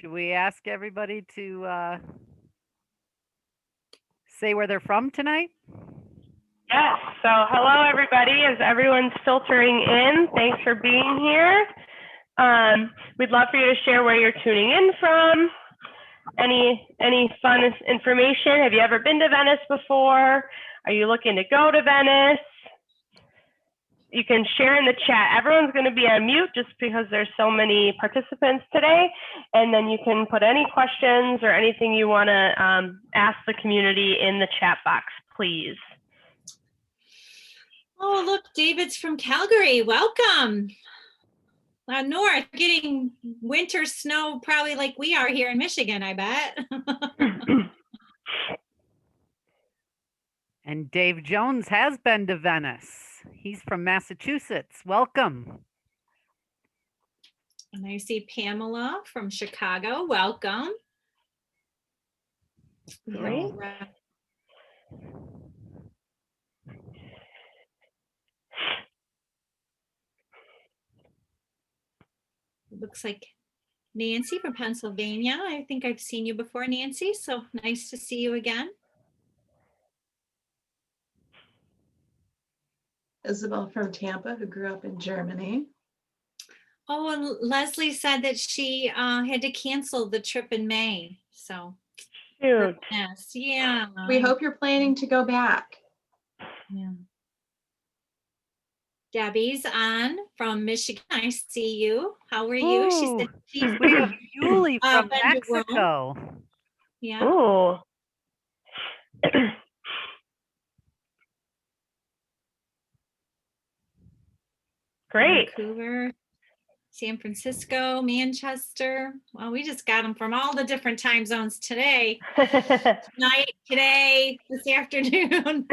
Should we ask everybody to say where they're from tonight? Yes. So hello, everybody. As everyone's filtering in, thanks for being here. We'd love for you to share where you're tuning in from. Any fun information? Have you ever been to Venice before? Are you looking to go to Venice? You can share in the chat. Everyone's going to be on mute just because there's so many participants today. And then you can put any questions or anything you want to ask the community in the chat box, please. Oh, look, David's from Calgary. Welcome. North, getting winter snow probably like we are here in Michigan, I bet. And Dave Jones has been to Venice. He's from Massachusetts. Welcome. And I see Pamela from Chicago. Welcome. Great. It looks like Nancy from Pennsylvania. I think I've seen you before, Nancy, so nice to see you again. Isabel from Tampa, who grew up in Germany. Oh, and Leslie said that she had to cancel the trip in May. So, Cute. yes, yeah. We hope you're planning to go back. Yeah. Debbie's on from Michigan. I see you. How are you? Ooh, She said she's we have Julie from been to Rome. Mexico. Yeah. Ooh. Great. Vancouver, San Francisco, Manchester. Well, we just got them from all the different time zones today. Tonight, today, this afternoon.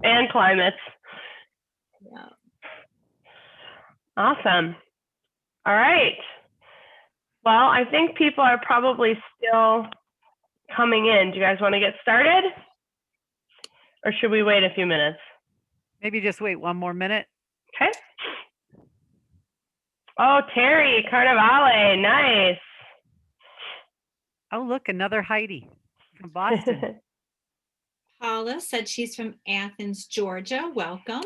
And climates. Yeah. Awesome. All right. Well, I think people are probably still coming in. Do you guys want to get started? Or should we wait a few minutes? Maybe just wait one more minute. Okay. Oh, Terry, Carnivale, nice. Oh, look, another Heidi from Boston. Paula said she's from Athens, Georgia. Welcome.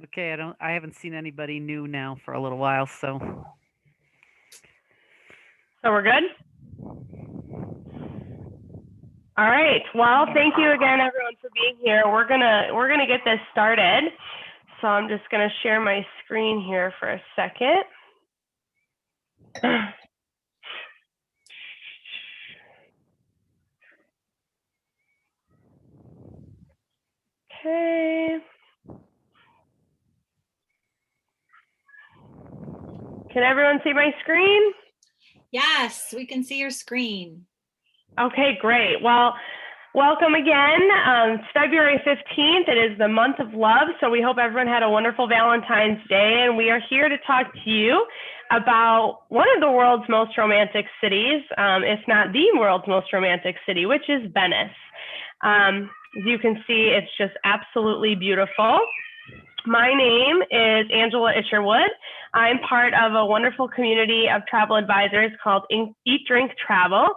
Okay, I haven't seen anybody new now for a little while, so. So we're good? All right. Well, thank you again, everyone, for being here. We're gonna get this started. So I'm just gonna share my screen here for a second. Okay. Can everyone see my screen? Yes, we can see your screen. Okay, great. Well, welcome again. It's February 15th. It is the month of love, so we hope everyone had a wonderful Valentine's Day, and we are here to talk to you about one of the world's most romantic cities, if not the world's most romantic city, which is Venice. As you can see, it's just absolutely beautiful. My name is Angela Isherwood. I'm part of a wonderful community of travel advisors called Eat, Drink, Travel.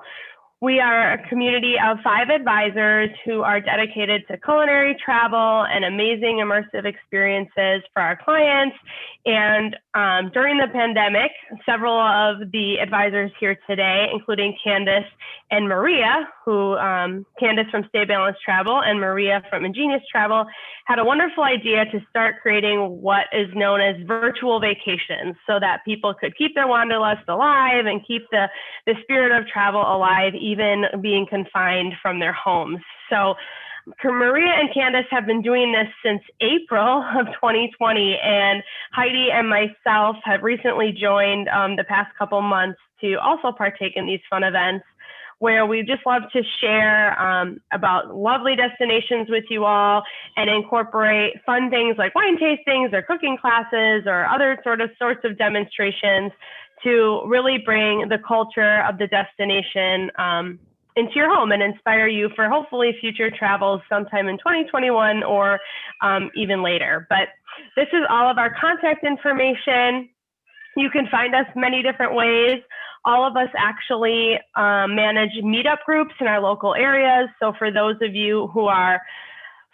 We are a community of 5 advisors who are dedicated to culinary travel and amazing immersive experiences for our clients. And during the pandemic, several of the advisors here today, including Candace and Maria, Candace from Stay Balanced Travel and Maria from Ingenious Travel, had a wonderful idea to start creating what is known as virtual vacations so that people could keep their wanderlust alive and keep the spirit of travel alive, even being confined from their homes. So Maria and Candace have been doing this since April of 2020, and Heidi and myself have recently joined the past couple months to also partake in these fun events, where we just love to share about lovely destinations with you all and incorporate fun things like wine tastings or cooking classes or other sorts of demonstrations to really bring the culture of the destination into your home and inspire you for hopefully future travels sometime in 2021 or even later. But this is all of our contact information. You can find us many different ways. All of us actually manage meetup groups in our local areas. So for those of you who are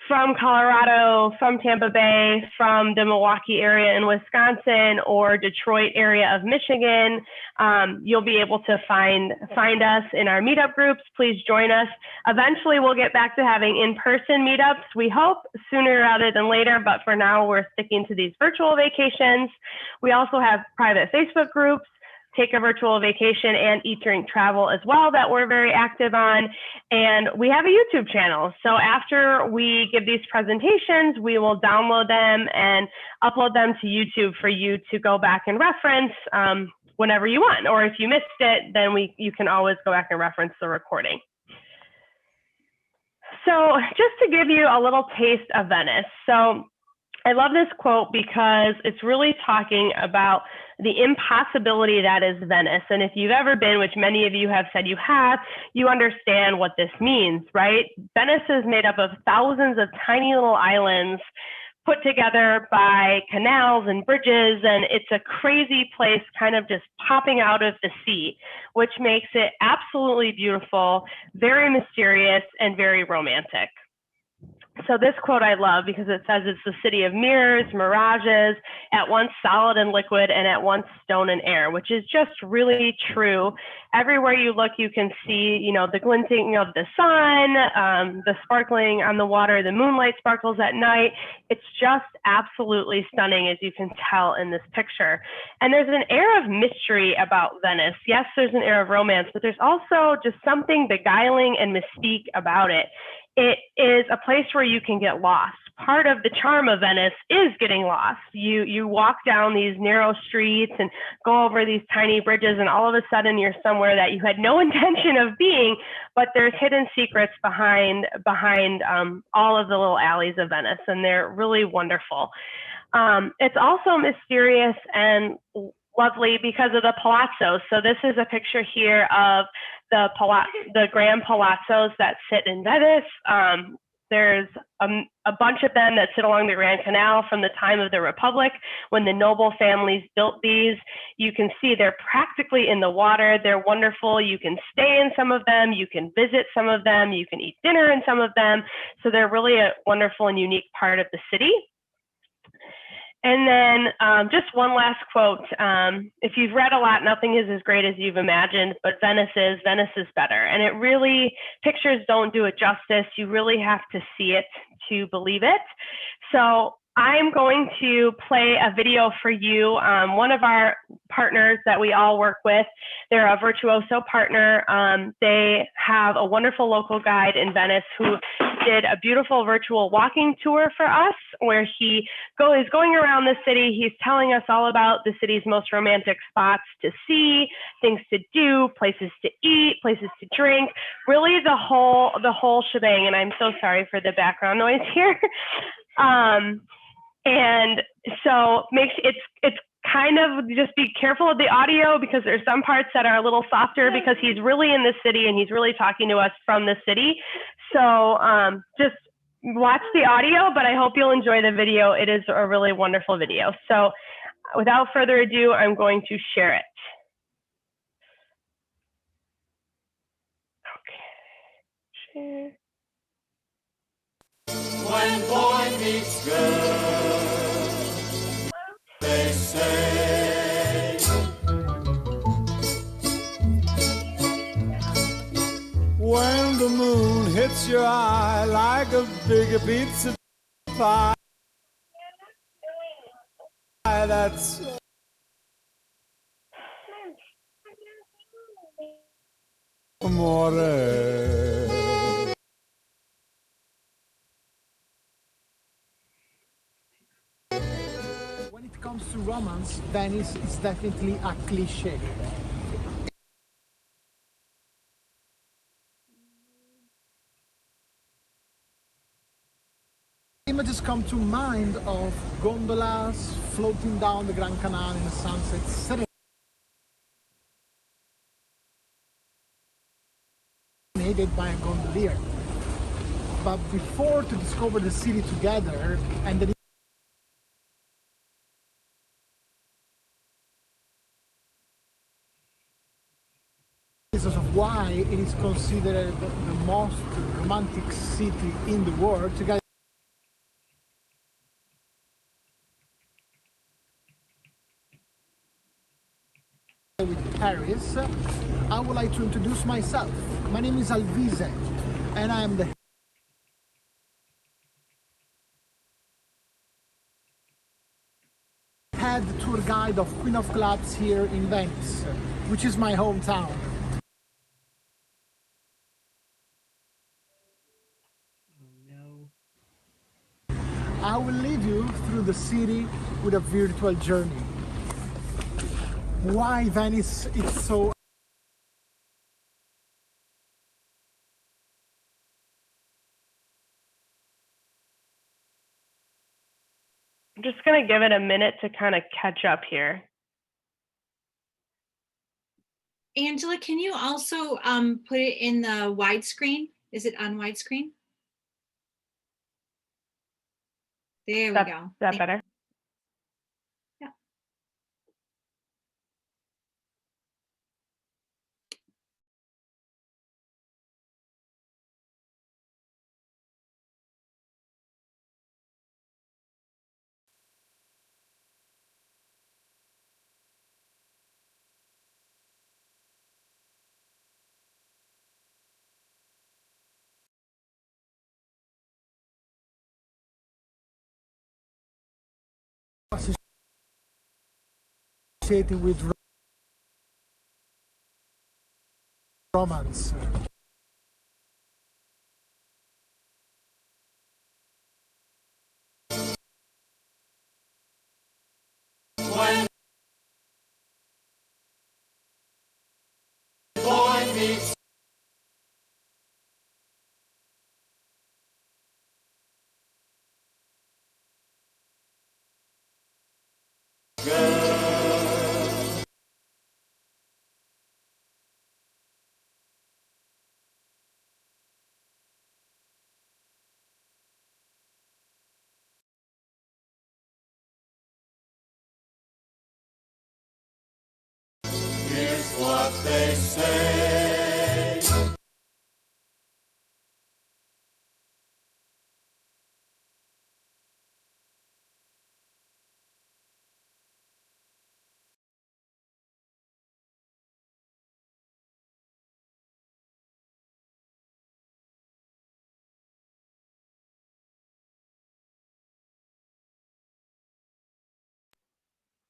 from Colorado, from Tampa Bay, from the Milwaukee area in Wisconsin, or Detroit area of Michigan, you'll be able to find us in our meetup groups. Please join us. Eventually, we'll get back to having in-person meetups, we hope, sooner rather than later, but for now, we're sticking to these virtual vacations. We also have private Facebook groups, Take a Virtual Vacation, and Eat, Drink, Travel as well, that we're very active on. And we have a YouTube channel. So after we give these presentations, we will download them and upload them to YouTube for you to go back and reference whenever you want. Or if you missed it, then you can always go back and reference the recording. So just to give you a little taste of Venice. So I love this quote because it's really talking about the impossibility that is Venice. And if you've ever been, which many of you have said you have, you understand what this means, right? Venice is made up of thousands of tiny little islands put together by canals and bridges, and it's a crazy place kind of just popping out of the sea, which makes it absolutely beautiful, very mysterious, and very romantic. So this quote I love because it says it's the city of mirrors, mirages, at once solid and liquid, and at once stone and air, which is just really true. Everywhere you look, you can see, you know, the glinting of the sun, the sparkling on the water, the moonlight sparkles at night. It's just absolutely stunning, as you can tell in this picture. And there's an air of mystery about Venice. Yes, there's an air of romance, but there's also just something beguiling and mystique about it. It is a place where you can get lost. Part of the charm of Venice is getting lost. You walk down these narrow streets and go over these tiny bridges, and all of a sudden you're somewhere that you had no intention of being, but there's hidden secrets behind all of the little alleys of Venice, and they're really wonderful. It's also mysterious and lovely because of the palazzos. So this is a picture here of the grand palazzos that sit in Venice. There's a bunch of them that sit along the Grand Canal from the time of the Republic when the noble families built these. You can see they're practically in the water. They're wonderful. You can stay in some of them. You can visit some of them. You can eat dinner in some of them. So they're really a wonderful and unique part of the city. And then just one last quote. If you've read a lot, nothing is as great as you've imagined, but Venice is better. And it really, pictures don't do it justice. You really have to see it to believe it. So I'm going to play a video for you. One of our partners that we all work with, they're a Virtuoso partner. They have a wonderful local guide in Venice who did a beautiful virtual walking tour for us where he is going around the city. He's telling us all about the city's most romantic spots to see, things to do, places to eat, places to drink, really the whole shebang. And I'm so sorry for the background noise here. And so it's kind of just be careful of the audio because there's some parts that are a little softer because he's really in the city and he's really talking to us from the city. So just watch the audio, but I hope you'll enjoy the video. It is a really wonderful video. So without further ado, I'm going to share it. Okay, share. When boy meets girl, they say, when the moon hits your eye like a big pizza pie, that's amore. When it comes to romance, Venice is definitely a cliché. Images come to mind of gondolas floating down the Grand Canal in the sunset, guided by a gondolier. But before to discover the city together and the reasons of why it is considered the most romantic city in the world, together with Paris, I would like to introduce myself. My name is Alvise, and I am the head tour guide of Queen of Clubs here in Venice, which is my hometown. No. I will lead you through the city with a virtual journey. Why Venice is so I'm just going to give it a minute to kind of catch up here. Angela, can you also put it in the widescreen? Is it on widescreen? There we go. Is that better? Yeah. associated with romance. Here's what they say.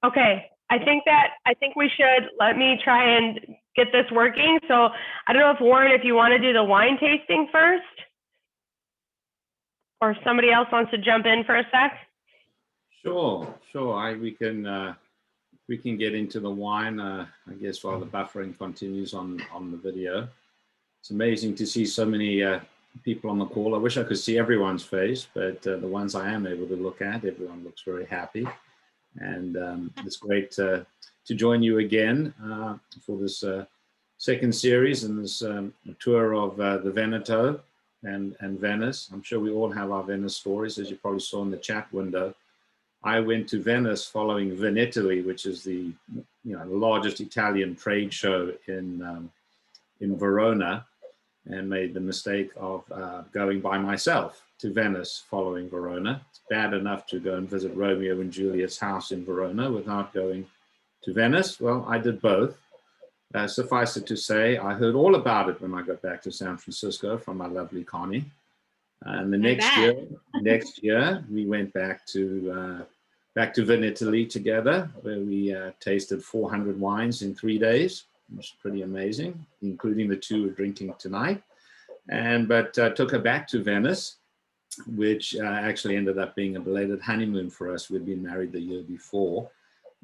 Okay, I think we should let me try and get this working. So I don't know if Warren, if you want to do the wine tasting first, or somebody else wants to jump in for a sec. Sure. We can get into the wine, I guess, while the buffering continues on the video. It's amazing to see so many people on the call. I wish I could see everyone's face, but the ones I am able to look at, everyone looks very happy. And it's great to join you again for this second series and this tour of the Veneto and Venice. I'm sure we all have our Venice stories, as you probably saw in the chat window. I went to Venice following Venitaly, which is the largest Italian trade show in Verona, and made the mistake of going by myself to Venice following Verona. It's bad enough to go and visit Romeo and Juliet's house in Verona without going to Venice. Well, I did both. Suffice it to say, I heard all about it when I got back to San Francisco from my lovely Connie. And the next year, we went back to Venitaly together, where we tasted 400 wines in 3 days. It was pretty amazing, including the two we're drinking tonight. But took her back to Venice, which actually ended up being a belated honeymoon for us. We'd been married the year before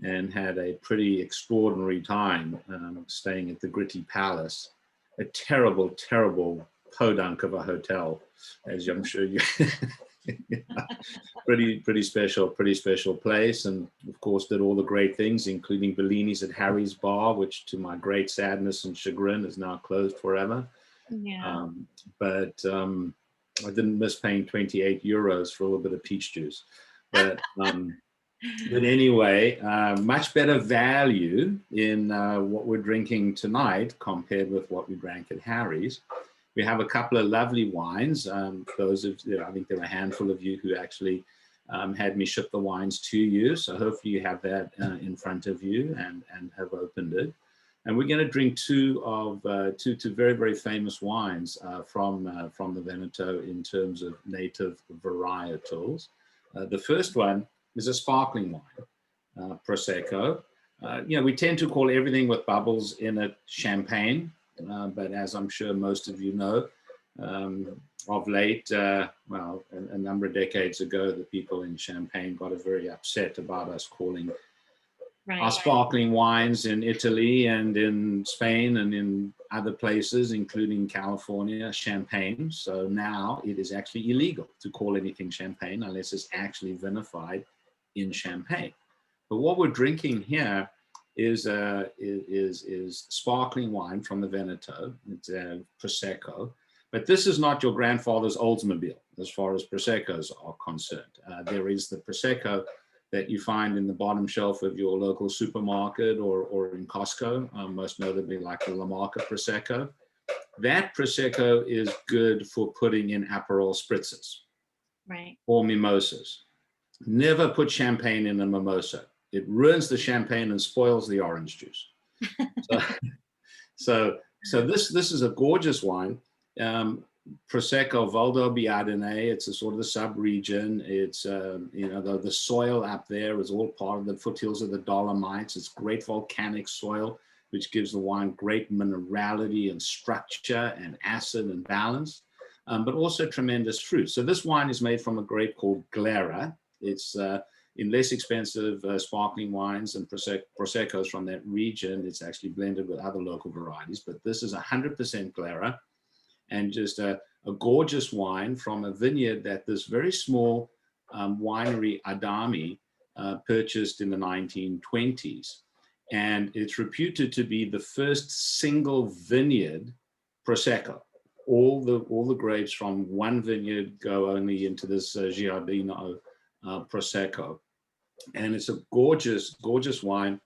and had a pretty extraordinary time staying at the Gritti Palace. A terrible, terrible podunk of a hotel, as I'm sure you pretty special place, and of course did all the great things, including Bellini's at Harry's Bar, which to my great sadness and chagrin is now closed forever. Yeah. But I didn't miss paying 28 euros for a little bit of peach juice. But anyway, much better value in what we're drinking tonight compared with what we drank at Harry's. We have a couple of lovely wines. Those of I think there are a handful of you who actually had me ship the wines to you. So hopefully you have that in front of you and have opened it. And we're going to drink two very, very famous wines from the Veneto in terms of native varietals. The first one is a sparkling wine, Prosecco. We tend to call everything with bubbles in it champagne, but as I'm sure most of you know, of late, a number of decades ago, the people in Champagne got very upset about us calling our sparkling wines in Italy and in Spain and in other places, including California, champagne. So now it is actually illegal to call anything champagne unless it's actually vinified in Champagne. But what we're drinking here is sparkling wine from the Veneto. It's Prosecco. But this is not your grandfather's Oldsmobile as far as Proseccos are concerned. There is the Prosecco that you find in the bottom shelf of your local supermarket or in Costco, most notably like the La Marca Prosecco. That Prosecco is good for putting in Aperol spritzes, right, or mimosas. Never put champagne in a mimosa. It ruins the champagne and spoils the orange juice. So this is a gorgeous wine. Prosecco Valdobbiadene, it's a sort of the sub-region. It's, the soil up there is all part of the foothills of the Dolomites. It's great volcanic soil, which gives the wine great minerality and structure and acid and balance, but also tremendous fruit. So this wine is made from a grape called Glera. It's in less expensive sparkling wines and Proseccos from that region. It's actually blended with other local varieties, but this is 100% Glera. And just a gorgeous wine from a vineyard that this very small winery, Adami, purchased in the 1920s. And it's reputed to be the first single vineyard Prosecco. All the grapes from one vineyard go only into this Giardino Prosecco. And it's a gorgeous, gorgeous wine.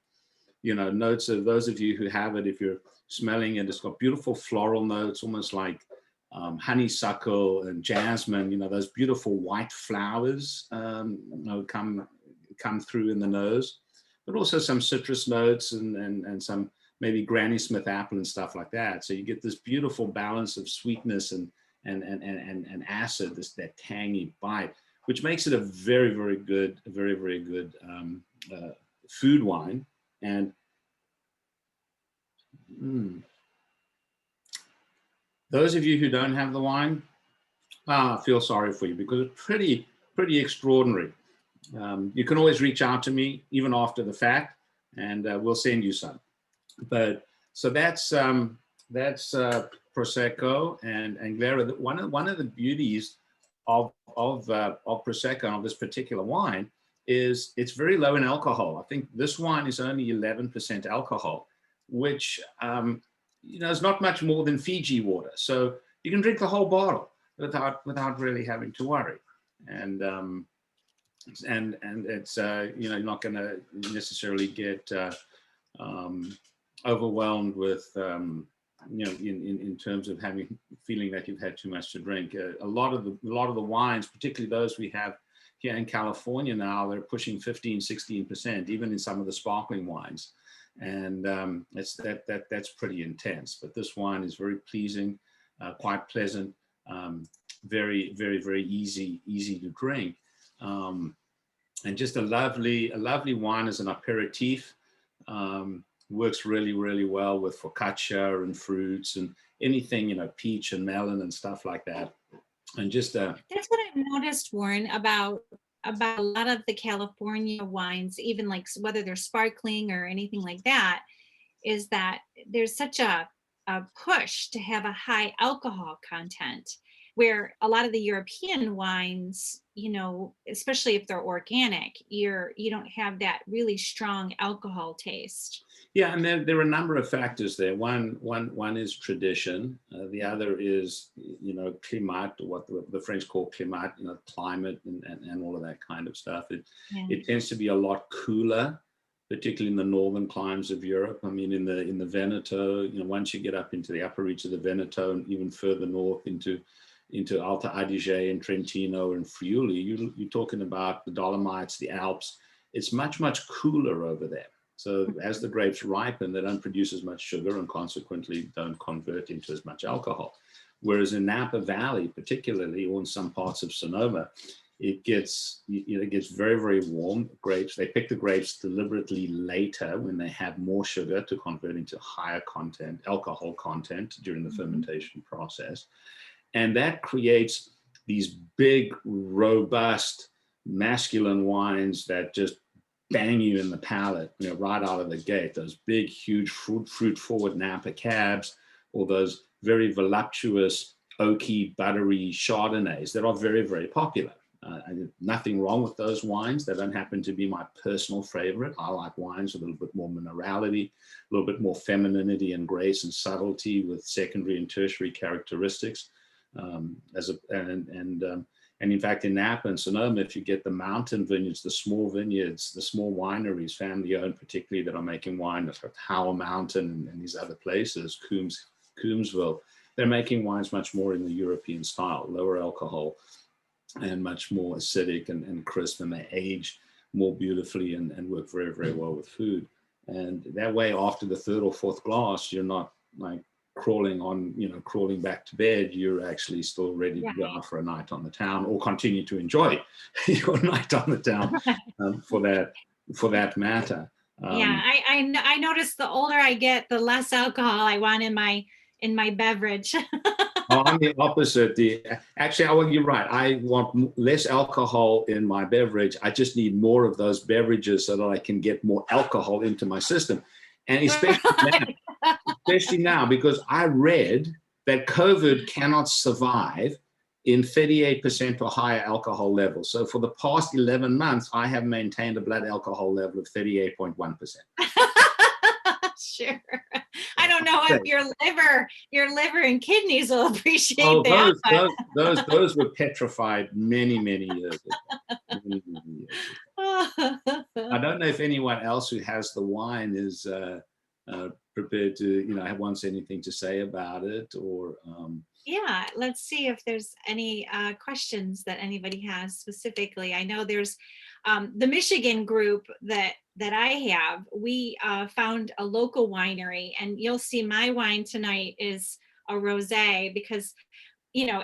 Notes of those of you who have it, if you're smelling it, it's got beautiful floral notes, almost like honeysuckle and jasmine, those beautiful white flowers come through in the nose, but also some citrus notes and some maybe Granny Smith apple and stuff like that. So you get this beautiful balance of sweetness and acid, that tangy bite, which makes it a very, very good food wine. And those of you who don't have the wine, I feel sorry for you because it's pretty extraordinary. You can always reach out to me even after the fact, and we'll send you some. But so that's Prosecco and Glera. One of the beauties of Prosecco and of this particular wine is it's very low in alcohol. I think this wine is only 11% alcohol, which is not much more than Fiji water. So you can drink the whole bottle without really having to worry. And it's you're not going to necessarily get overwhelmed with in terms of feeling that you've had too much to drink. A lot of the wines, particularly those we have here in California now, they're pushing 15-16%, even in some of the sparkling wines. And that's pretty intense. But this wine is very pleasing, quite pleasant, very, very, very easy to drink, and just a lovely wine as an aperitif. Works really, really well with focaccia and fruits and anything, peach and melon and stuff like that. And just that's what I've noticed, Warren, about a lot of the California wines, even like whether they're sparkling or anything like that, is that there's such a push to have a high alcohol content. where a lot of the European wines, you know, especially if they're organic, you don't have that really strong alcohol taste. Yeah, and there are a number of factors there. One is tradition. The other is, you know, climat, what the French call climat, you know, climate and all of that kind of stuff. It tends to be a lot cooler, particularly in the northern climes of Europe. I mean, in the Veneto, you know, once you get up into the upper reach of the Veneto and even further north into Alta Adige and Trentino and Friuli, you're talking about the Dolomites, the Alps. It's much, much cooler over there. So as the grapes ripen, they don't produce as much sugar and consequently don't convert into as much alcohol. Whereas in Napa Valley, particularly, or in some parts of Sonoma, it gets very, very warm. Grapes, they pick the grapes deliberately later when they have more sugar to convert into higher content, alcohol content during the fermentation process. And that creates these big, robust, masculine wines that just bang you in the palate, you know, right out of the gate. Those big, huge fruit-forward Napa cabs, or those very voluptuous, oaky, buttery Chardonnays that are very, very popular. Nothing wrong with those wines. They don't happen to be my personal favorite. I like wines with a little bit more minerality, a little bit more femininity and grace and subtlety with secondary and tertiary characteristics. And in fact, in Napa and Sonoma, if you get the mountain vineyards, the small wineries, family owned particularly, that are making wine at Howell Mountain and these other places, Coombsville, they're making wines much more in the European style, lower alcohol and much more acidic and crisp, and they age more beautifully and work very, very well with food. And that way, after the third or fourth glass, you're not like crawling back to bed. You're actually still ready to go out for a night on the town, or continue to enjoy your night on the town, for that matter. I notice the older I get, the less alcohol I want in my beverage. Oh, I'm the opposite. Actually, you're right. I want less alcohol in my beverage. I just need more of those beverages so that I can get more alcohol into my system. And especially now, because I read that COVID cannot survive in 38% or higher alcohol levels. So for the past 11 months, I have maintained a blood alcohol level of 38.1%. Sure. I don't know if your liver and kidneys will appreciate that. Those were petrified many, many years ago. I don't know if anyone else who has the wine is prepared to, wants anything to say about it, or. Yeah, let's see if there's any questions that anybody has specifically. I know there's the Michigan group that I have. We found a local winery, and you'll see my wine tonight is a rosé because,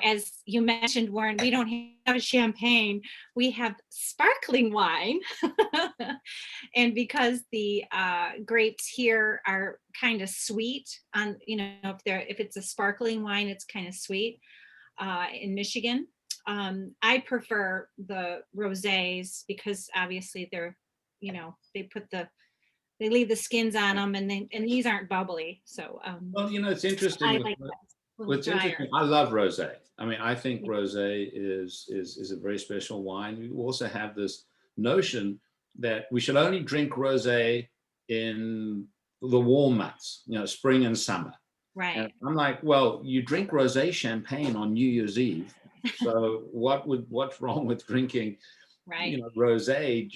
as you mentioned, Warren, we don't have champagne. We have sparkling wine. And because the grapes here are kind of sweet, if it's a sparkling wine, it's kind of sweet in Michigan. I prefer the rosés because obviously they're, they leave the skins on them, and these aren't bubbly. So well, it's interesting. I like What's interesting, I love rosé. I mean, I think rosé is a very special wine. We also have this notion that we should only drink rosé in the warm months, spring and summer. Right. And I'm like, well, you drink rosé champagne on New Year's Eve. So what's wrong with drinking, rosé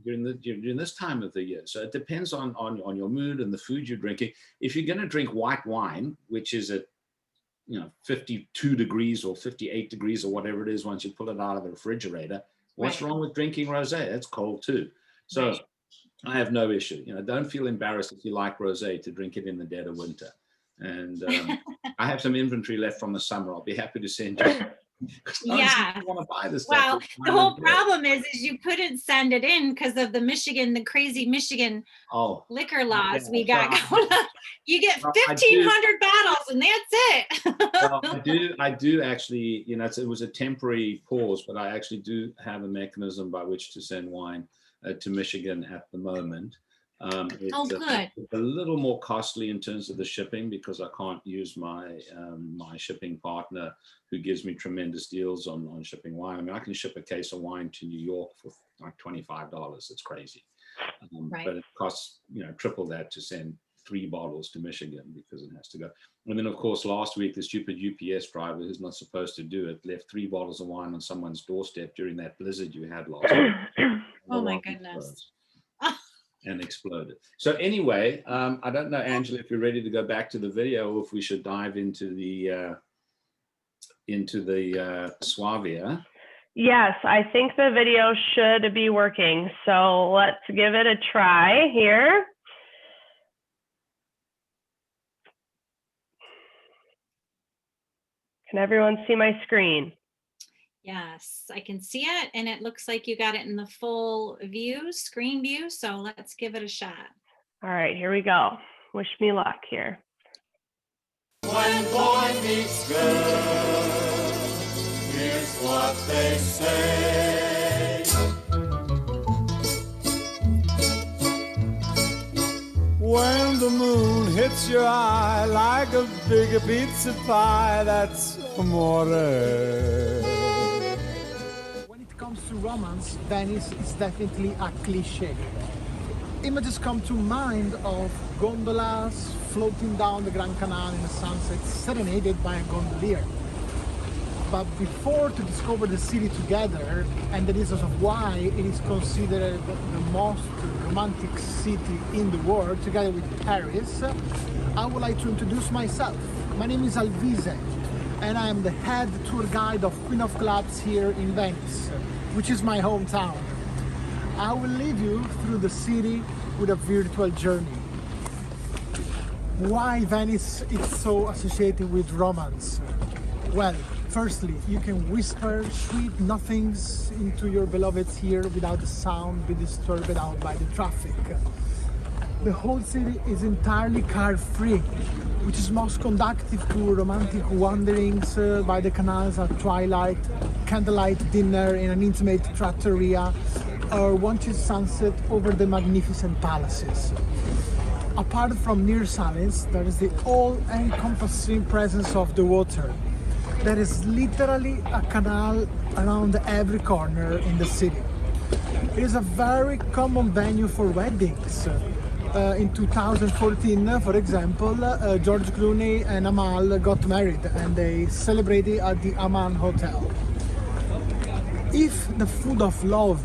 during this time of the year? So it depends on your mood and the food you're drinking. If you're going to drink white wine, which is at 52 degrees or 58 degrees or whatever it is once you pull it out of the refrigerator, what's wrong with drinking rosé? It's cold too. So I have no issue. Don't feel embarrassed if you like rosé to drink it in the dead of winter. And I have some inventory left from the summer. I'll be happy to send you. Yeah. Want to buy this well, stuff. the whole problem is you couldn't send it in because of the crazy Michigan liquor laws we got going on. You get 1,500 bottles and that's it. Well, I do actually, it was a temporary pause, but I actually do have a mechanism by which to send wine to Michigan at the moment. Oh, good. It's a little more costly in terms of the shipping because I can't use my my shipping partner who gives me tremendous deals on shipping wine. I mean, I can ship a case of wine to New York for like $25. It's crazy. Right. But it costs, triple that to send 3 bottles to Michigan because it has to go. And then, of course, last week, the stupid UPS driver who's not supposed to do it left 3 bottles of wine on someone's doorstep during that blizzard you had last week. Oh my goodness. And exploded. So anyway, I don't know, Angela, if you're ready to go back to the video or if we should dive into the Suavia. Yes, I think the video should be working. So let's give it a try here. Can everyone see my screen? Yes, I can see it, and it looks like you got it in the full view, screen view, so let's give it a shot. All right, here we go. Wish me luck here. When boy meets girl, here's what they say. When the moon hits your eye like a big pizza pie, that's amore. When it comes to romance, Venice is definitely a cliche. Images come to mind of gondolas floating down the Grand Canal in the sunset, serenaded by a gondolier. But before to discover the city together and the reasons of why it is considered the most romantic city in the world, together with Paris, I would like to introduce myself. My name is Alvise, and I am the head tour guide of Queen of Clubs here in Venice, which is my hometown. I will lead you through the city with a virtual journey. Why Venice is so associated with romance? Well, firstly, you can whisper sweet nothings into your beloveds here without the sound be disturbed out by the traffic. The whole city is entirely car-free, which is most conducive to romantic wanderings by the canals at twilight, candlelight dinner in an intimate trattoria, or watching sunset over the magnificent palaces. Apart from near silence, there is the all-encompassing presence of the water. There is literally a canal around every corner in the city. It is a very common venue for weddings. In 2014, for example, George Clooney and Amal got married and they celebrated at the Aman Hotel. If the food of love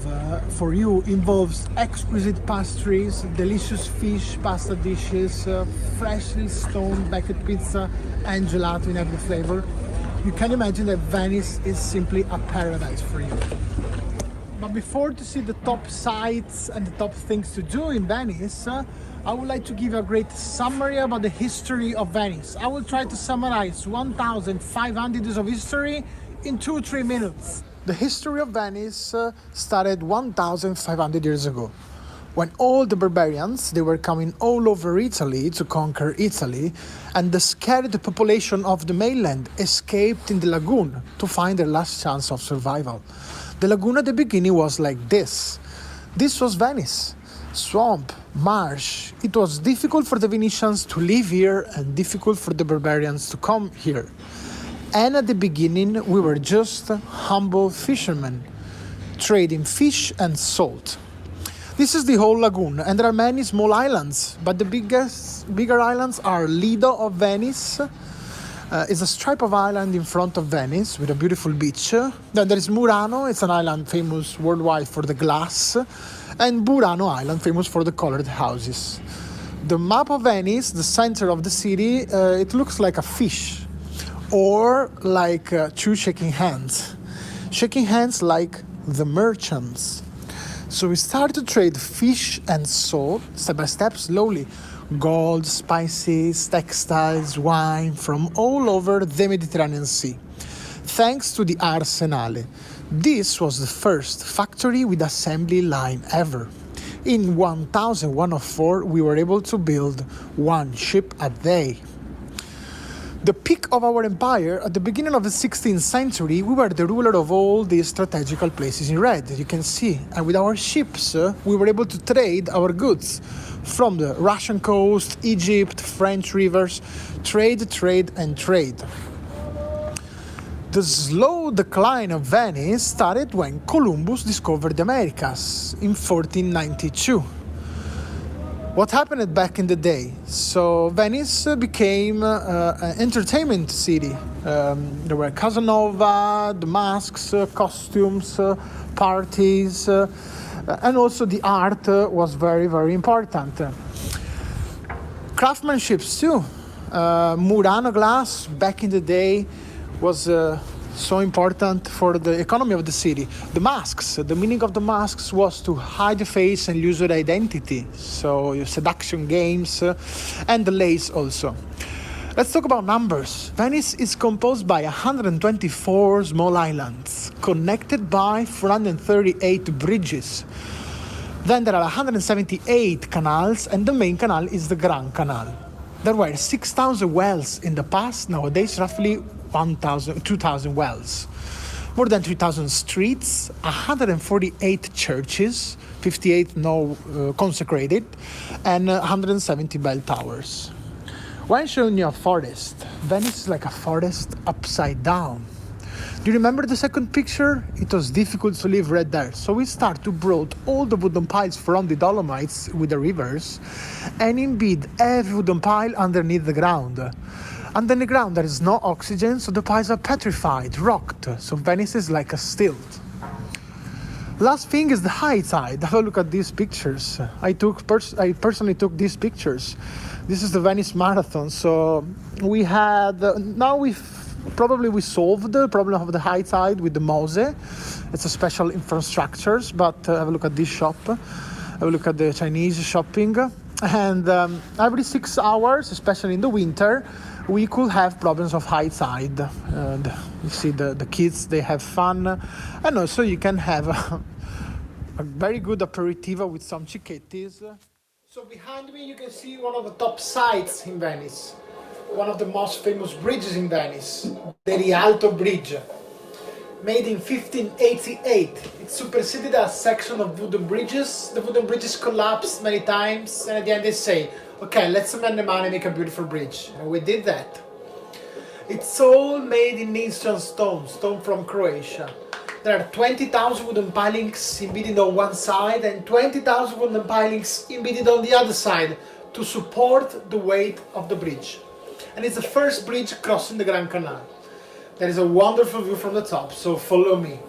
for you involves exquisite pastries, delicious fish, pasta dishes, freshly stoned baked pizza and gelato in every flavor, you can imagine that Venice is simply a paradise for you. But before to see the top sights and the top things to do in Venice, I would like to give a great summary about the history of Venice. I will try to summarize 1,500 years of history in 2-3 minutes. The history of Venice started 1,500 years ago, when all the barbarians, they were coming all over Italy to conquer Italy, and the scared population of the mainland escaped in the lagoon to find their last chance of survival. The lagoon at the beginning was like this. This was Venice. Swamp, marsh. It was difficult for the Venetians to live here and difficult for the barbarians to come here. And at the beginning, we were just humble fishermen, trading fish and salt. This is the whole lagoon, and there are many small islands, but the bigger islands are Lido of Venice. It's a strip of island in front of Venice with a beautiful beach. Then there is Murano, it's an island famous worldwide for the glass, and Burano Island, famous for the colored houses. The map of Venice, the center of the city, it looks like a fish, or like two shaking hands like the merchants. So we start to trade fish and salt, step by step, slowly. Gold, spices, textiles, wine from all over the Mediterranean Sea. Thanks to the Arsenale. This was the first factory with assembly line ever. In 1104, we were able to build one ship a day. The peak of our empire, at the beginning of the 16th century, we were the ruler of all these strategical places in red, you can see. And with our ships, we were able to trade our goods from the Russian coast, Egypt, French rivers, trade, and trade. The slow decline of Venice started when Columbus discovered the Americas in 1492. What happened back in the day? So Venice became an entertainment city. There were Casanova, the masks, costumes, parties, and also the art was very, very important. Craftsmanship too. Murano glass back in the day was so important for the economy of the city. The masks, the meaning of the masks was to hide the face and lose your identity. So seduction games and the lace also. Let's talk about numbers. Venice is composed by 124 small islands, connected by 438 bridges. Then there are 178 canals, and the main canal is the Grand Canal. There were 6,000 wells in the past, nowadays roughly 2,000 wells. More than 3,000 streets, 148 churches, 58 now consecrated, and 170 bell towers. When showing you a forest, Venice is like a forest upside down. Do you remember the second picture? It was difficult to live right there. So we start to brought all the wooden piles from the Dolomites with the rivers and embed every wooden pile underneath the ground. Under the ground there is no oxygen, so the piles are petrified, rocked. So Venice is like a stilt. Last thing is the high tide. Have a look at these pictures. I personally took these pictures. This is the Venice Marathon. So we had, we solved the problem of the high tide with the Mose. It's a special infrastructures, but have a look at this shop. Have a look at the Chinese shopping. And every 6 hours, especially in the winter, we could have problems of high tide. You see the kids, they have fun. And also you can have a very good aperitivo with some cicchettis. So behind me you can see one of the top sites in Venice. One of the most famous bridges in Venice, the Rialto Bridge. Made in 1588, it superseded a section of wooden bridges. The wooden bridges collapsed many times, and at the end they say, okay, let's spend the money and make a beautiful bridge. And we did that. It's all made in Nistran stone from Croatia. There are 20,000 wooden pilings embedded on one side and 20,000 wooden pilings embedded on the other side to support the weight of the bridge. And it's the first bridge crossing the Grand Canal. There is a wonderful view from the top, so follow me.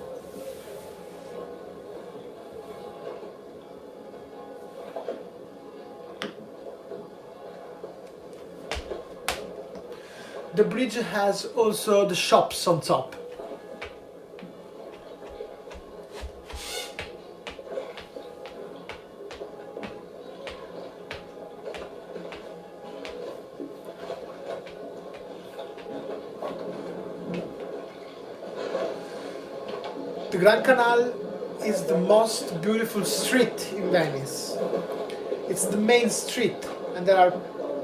The bridge has also the shops on top. The Grand Canal is the most beautiful street in Venice. It's the main street, and there are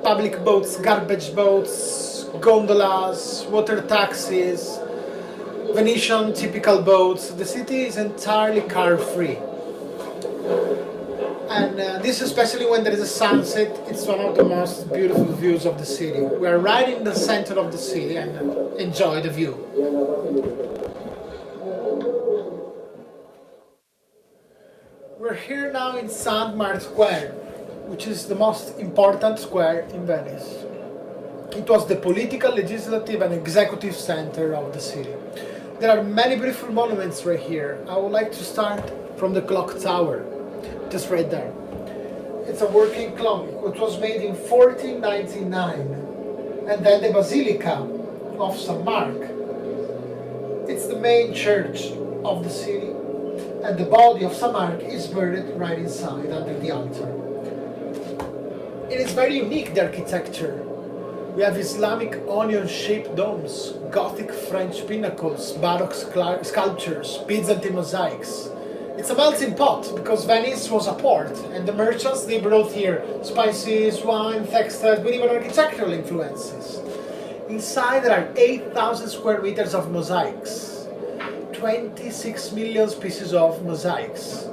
public boats, garbage boats, gondolas, water taxis, Venetian typical boats. The city is entirely car-free. And this, especially when there is a sunset, it's one of the most beautiful views of the city. We are right in the center of the city and enjoy the view. We're here now in St. Mark's Square, which is the most important square in Venice. It was the political, legislative and executive center of the city. There are many beautiful monuments right here. I would like to start from the clock tower, just right there. It's a working clock, which was made in 1499. And then the Basilica of St. Mark. It's the main church of the city. And the body of St. Mark is buried right inside, under the altar. It is very unique, the architecture. We have Islamic onion-shaped domes, Gothic French pinnacles, Baroque sculptures, Byzantine mosaics. It's a melting pot, because Venice was a port, and the merchants, they brought here spices, wine, textiles, with even architectural influences. Inside there are 8,000 square meters of mosaics, 26 million pieces of mosaics.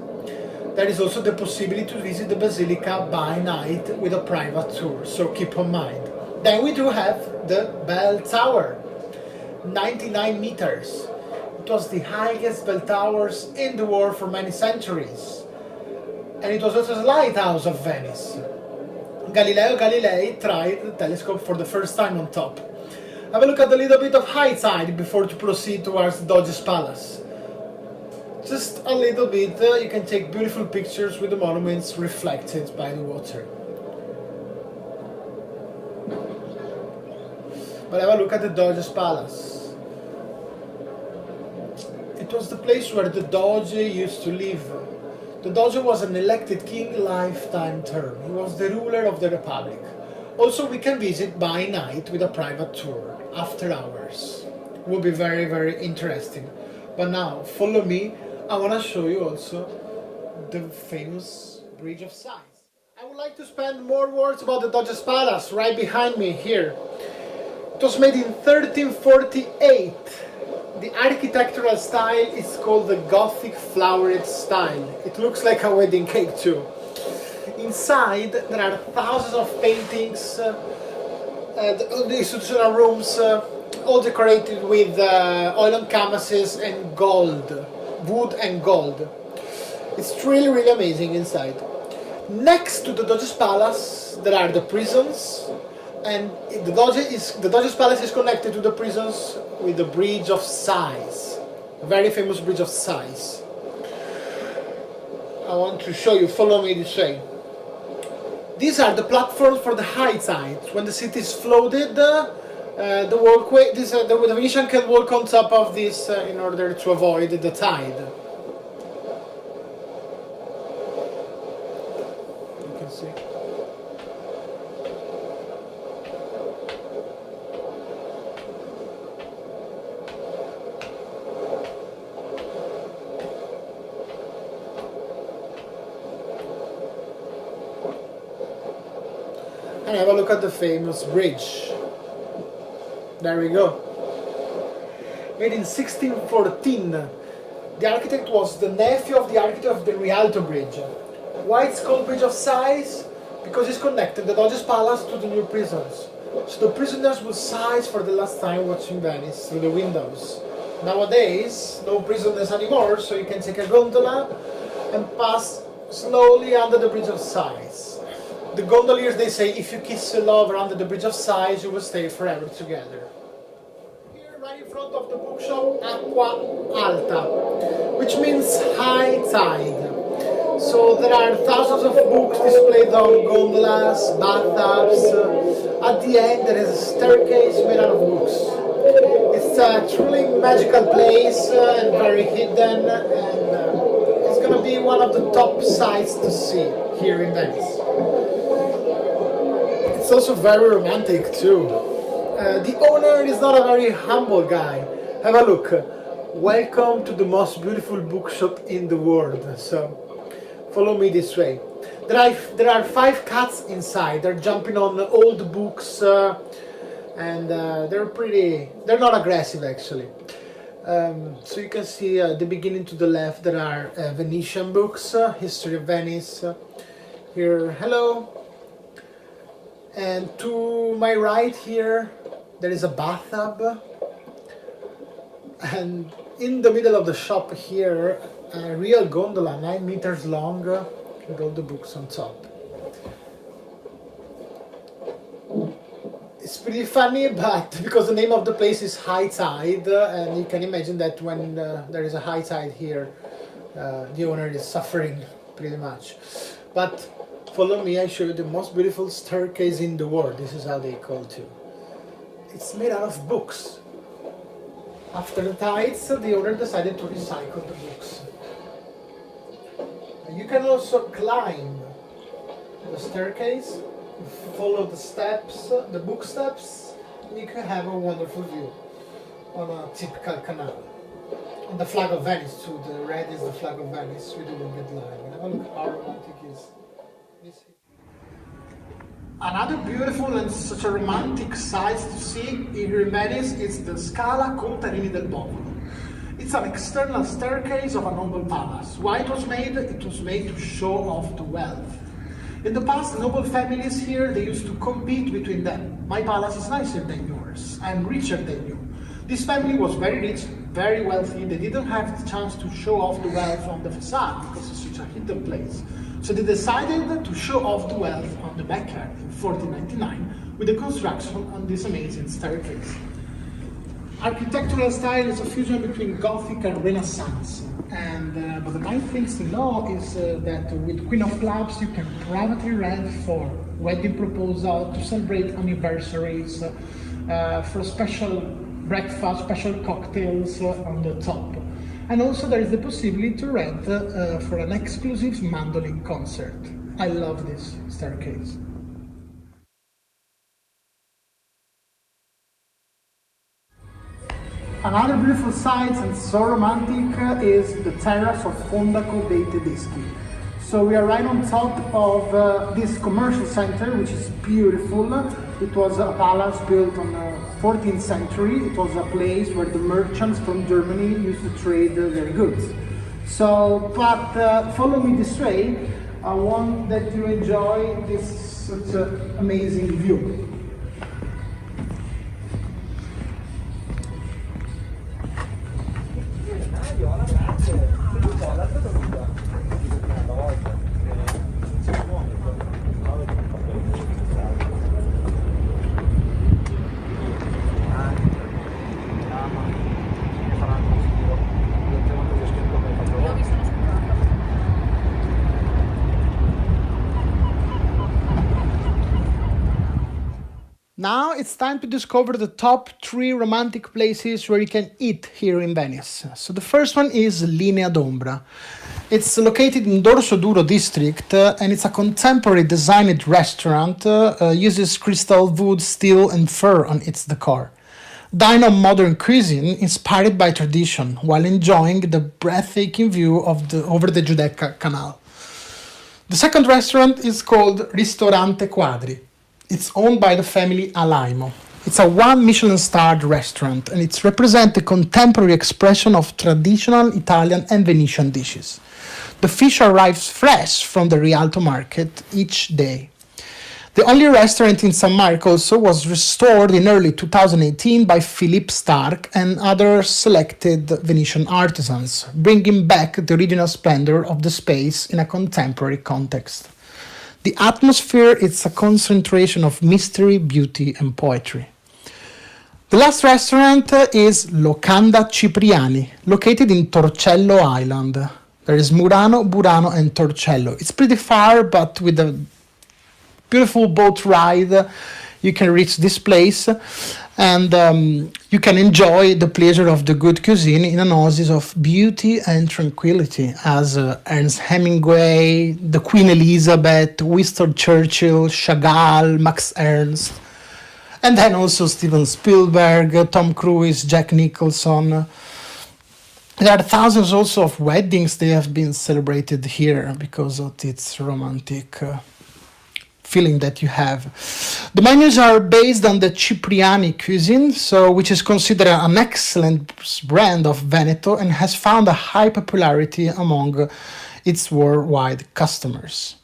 There is also the possibility to visit the Basilica by night with a private tour, so keep in mind. Then we do have the bell tower, 99 meters. It was the highest bell towers in the world for many centuries. And it was also the lighthouse of Venice. Galileo Galilei tried the telescope for the first time on top. Have a look at a little bit of high tide before to proceed towards the Doge's Palace. Just a little bit, you can take beautiful pictures with the monuments reflected by the water. But have a look at the Doge's Palace. It was the place where the Doge used to live. The Doge was an elected king lifetime term. He was the ruler of the Republic. Also, we can visit by night with a private tour, after hours. It will be very, very interesting. But now, follow me. I want to show you also the famous Bridge of Sighs. I would like to spend more words about the Doge's Palace right behind me here. It was made in 1348. The architectural style is called the Gothic flowered style. It looks like a wedding cake too. Inside there are thousands of paintings, the institutional rooms, all decorated with oil on canvases and gold, wood and gold. It's really, really amazing inside. Next to the Doge's Palace there are the prisons, and the Doge's Palace is connected to the prisons with the Bridge of Sighs, a very famous Bridge of Sighs. I want to show you, follow me this way. These are the platforms for the high tide. When the city is flooded, the walkway, the Venetian can walk on top of this in order to avoid the tide. You can see. And have a look at the famous bridge. There we go. Made in 1614. The architect was the nephew of the architect of the Rialto Bridge. Why it's called Bridge of Sighs? Because it's connected the Doge's Palace to the new prisons. So the prisoners would sighs for the last time watching Venice through the windows. Nowadays, no prisoners anymore, so you can take a gondola and pass slowly under the Bridge of Sighs. The gondoliers, they say, if you kiss a lover under the Bridge of Sighs, you will stay forever together. Here, right in front of the bookshop, Acqua Alta, which means high tide. So there are thousands of books displayed on gondolas, bathtubs. At the end, there is a staircase made out of books. It's a truly magical place and very hidden, and it's going to be one of the top sights to see here in Venice. It's also very romantic too. The owner is not a very humble guy. Have a look. Welcome to the most beautiful bookshop in the world. So follow me this way. There are 5 cats inside. They're jumping on old books and they're not aggressive actually. So you can see the beginning to the left there are Venetian books, History of Venice. Here, hello. And to my right here, there is a bathtub. And in the middle of the shop here, a real gondola, 9 meters long, with all the books on top. It's pretty funny, but because the name of the place is High Tide, and you can imagine that when there is a high tide here, the owner is suffering pretty much. But follow me, I show you the most beautiful staircase in the world. This is how they call it. It's made out of books. After the tides, the owner decided to recycle the books. You can also climb the staircase, follow the steps, the book steps, and you can have a wonderful view on a typical canal. And the flag of Venice too, the red is the flag of Venice with the red line. And have a look how romantic is. Another beautiful and such a romantic sight to see here in Venice is the Scala Contarini del Popolo. It's an external staircase of a noble palace. Why it was made? It was made to show off the wealth. In the past, noble families here, they used to compete between them. My palace is nicer than yours. I'm richer than you. This family was very rich, very wealthy. They didn't have the chance to show off the wealth on the facade because it's such a hidden place. So they decided to show off the wealth on the backyard in 1499 with the construction on this amazing staircase. Architectural style is a fusion between Gothic and Renaissance. But the main things to know is that with Queen of Clubs you can privately rent for wedding proposal, to celebrate anniversaries, for special breakfast, special cocktails on the top. And also there is the possibility to rent for an exclusive mandolin concert. I love this staircase. Another beautiful sight and so romantic is the terrace of Fondaco dei Tedeschi. So we are right on top of this commercial center, which is beautiful. It was a palace built on the 14th century. It was a place where the merchants from Germany used to trade their goods. But follow me this way. I want that you enjoy this such an amazing view. Now it's time to discover the top 3 romantic places where you can eat here in Venice. So the first one is Linea d'Ombra. It's located in Dorso Duro district and it's a contemporary designed restaurant, uses crystal, wood, steel and fur on its decor. Dine on modern cuisine inspired by tradition while enjoying the breathtaking view over the Giudecca Canal. The second restaurant is called Ristorante Quadri. It's owned by the family Alaimo. It's a 1 Michelin-starred restaurant and it represents a contemporary expression of traditional Italian and Venetian dishes. The fish arrives fresh from the Rialto market each day. The only restaurant in San Marco also was restored in early 2018 by Philippe Stark and other selected Venetian artisans, bringing back the original splendor of the space in a contemporary context. The atmosphere is a concentration of mystery, beauty, and poetry. The last restaurant is Locanda Cipriani, located in Torcello Island. There is Murano, Burano, and Torcello. It's pretty far, but with a beautiful boat ride, you can reach this place and you can enjoy the pleasure of the good cuisine in an oasis of beauty and tranquility as Ernest Hemingway, the Queen Elizabeth, Winston Churchill, Chagall, Max Ernst, and then also Steven Spielberg, Tom Cruise, Jack Nicholson. There are thousands also of weddings they have been celebrated here because of its romantic feeling that you have. The menus are based on the Cipriani cuisine, which is considered an excellent brand of Veneto and has found a high popularity among its worldwide customers.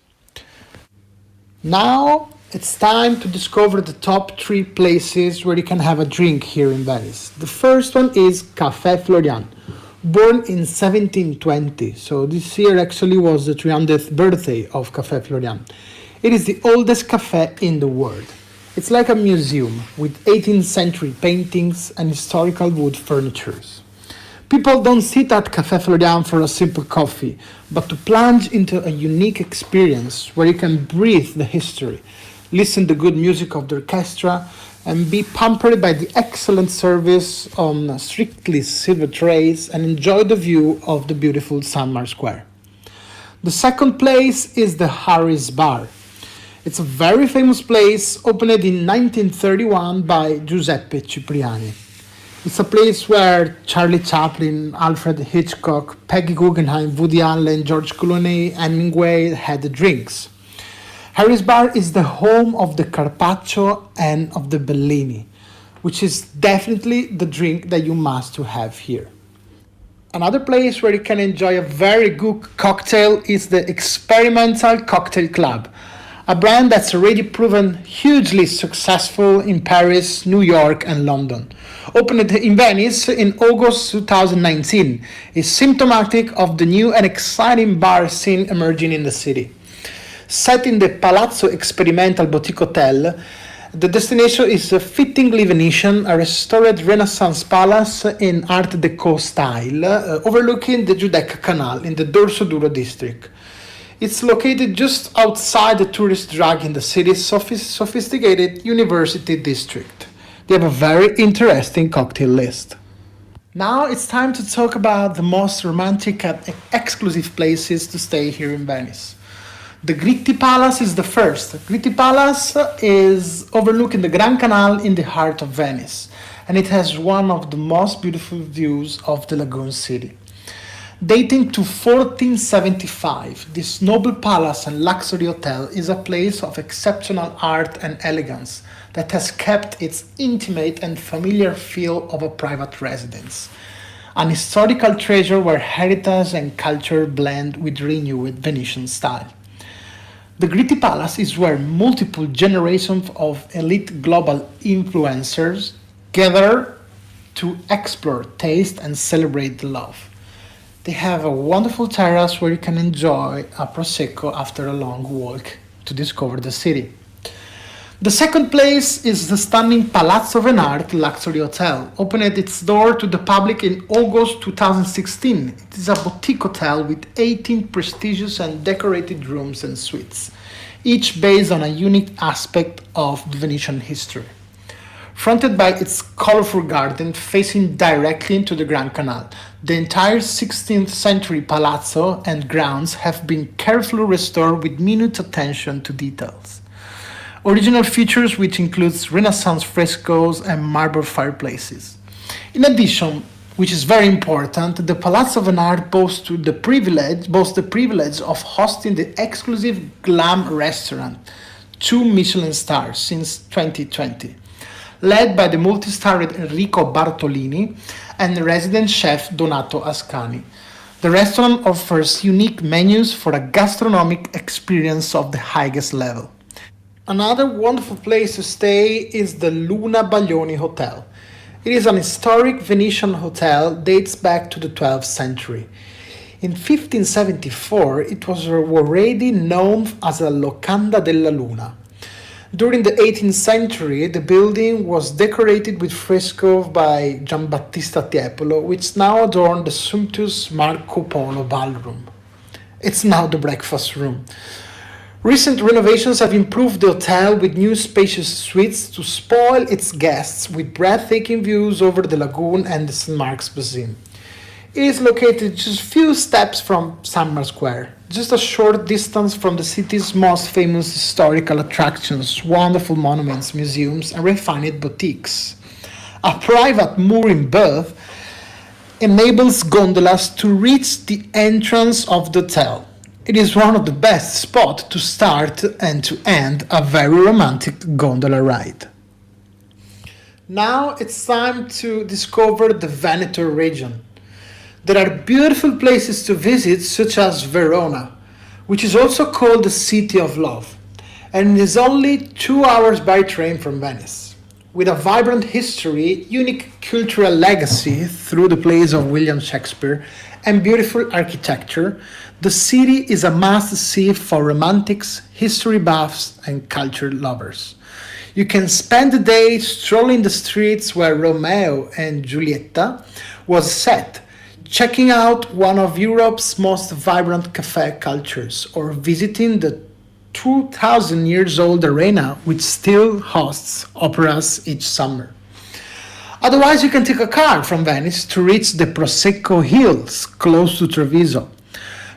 Now it's time to discover the top 3 places where you can have a drink here in Venice. The first one is Café Florian. Born in 1720, so this year actually was the 300th birthday of Café Florian. It is the oldest cafe in the world. It's like a museum with 18th century paintings and historical wood furnitures. People don't sit at Café Florian for a simple coffee, but to plunge into a unique experience where you can breathe the history, listen to the good music of the orchestra, and be pampered by the excellent service on strictly silver trays and enjoy the view of the beautiful San Marco Square. The second place is the Harry's Bar. It's a very famous place opened in 1931 by Giuseppe Cipriani. It's a place where Charlie Chaplin, Alfred Hitchcock, Peggy Guggenheim, Woody Allen, George Clooney, and Hemingway had drinks. Harry's Bar is the home of the Carpaccio and of the Bellini, which is definitely the drink that you must to have here. Another place where you can enjoy a very good cocktail is the Experimental Cocktail Club, a brand that's already proven hugely successful in Paris, New York, and London. Opened in Venice in August 2019, is symptomatic of the new and exciting bar scene emerging in the city. Set in the Palazzo Experimental Boutique Hotel, the destination is a fittingly Venetian, a restored Renaissance palace in Art Deco style, overlooking the Giudecca Canal in the Dorso Duro district. It's located just outside the tourist drag in the city's sophisticated university district. They have a very interesting cocktail list. Now it's time to talk about the most romantic and exclusive places to stay here in Venice. The Gritti Palace is the first. Gritti Palace is overlooking the Grand Canal in the heart of Venice, and it has one of the most beautiful views of the lagoon city. Dating to 1475, this noble palace and luxury hotel is a place of exceptional art and elegance that has kept its intimate and familiar feel of a private residence. An historical treasure where heritage and culture blend with renewed Venetian style. The Gritti Palace is where multiple generations of elite global influencers gather to explore, taste, and celebrate love. They have a wonderful terrace where you can enjoy a prosecco after a long walk to discover the city. The second place is the stunning Palazzo Venart Luxury Hotel, opened its door to the public in August 2016. It is a boutique hotel with 18 prestigious and decorated rooms and suites, each based on a unique aspect of Venetian history. Fronted by its colorful garden facing directly into the Grand Canal, the entire 16th century palazzo and grounds have been carefully restored with minute attention to details. Original features which includes Renaissance frescoes and marble fireplaces. In addition, which is very important, the Palazzo Venart boasts the privilege of hosting the exclusive glam restaurant, 2 Michelin stars since 2020, led by the multi-starred Enrico Bartolini and resident chef Donato Ascani. The restaurant offers unique menus for a gastronomic experience of the highest level. Another wonderful place to stay is the Luna Baglioni Hotel. It is an historic Venetian hotel, dates back to the 12th century. In 1574, it was already known as a Locanda della Luna. During the 18th century, the building was decorated with frescoes by Giambattista Tiepolo, which now adorn the sumptuous Marco Polo ballroom. It's now the breakfast room. Recent renovations have improved the hotel with new spacious suites to spoil its guests with breathtaking views over the lagoon and the St. Mark's Basin. It is located just a few steps from Summer Square, just a short distance from the city's most famous historical attractions, wonderful monuments, museums, and refined boutiques. A private mooring berth enables gondolas to reach the entrance of the hotel. It is one of the best spots to start and to end a very romantic gondola ride. Now it's time to discover the Veneto region. There are beautiful places to visit, such as Verona, which is also called the City of Love, and is only 2 hours by train from Venice. With a vibrant history, unique cultural legacy through the plays of William Shakespeare, and beautiful architecture, the city is a must-see for romantics, history buffs, and culture lovers. You can spend the day strolling the streets where Romeo and Giulietta was set, checking out one of Europe's most vibrant cafe cultures, or visiting the 2,000 years old arena which still hosts operas each summer. Otherwise, you can take a car from Venice to reach the Prosecco Hills, close to Treviso.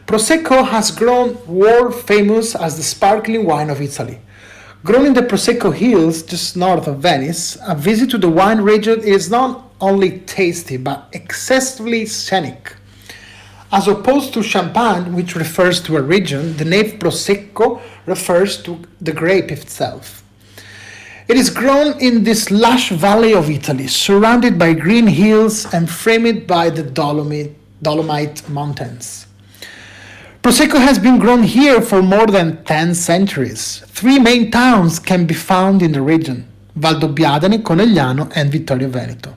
Prosecco has grown world famous as the sparkling wine of Italy. Grown in the Prosecco Hills, just north of Venice, a visit to the wine region is not only tasty but excessively scenic. As opposed to Champagne, which refers to a region, the name Prosecco refers to the grape itself. It is grown in this lush valley of Italy, surrounded by green hills and framed by the Dolomite Mountains. Prosecco has been grown here for more than 10 centuries. 3 main towns can be found in the region: Valdobbiadene, Conegliano, and Vittorio Veneto.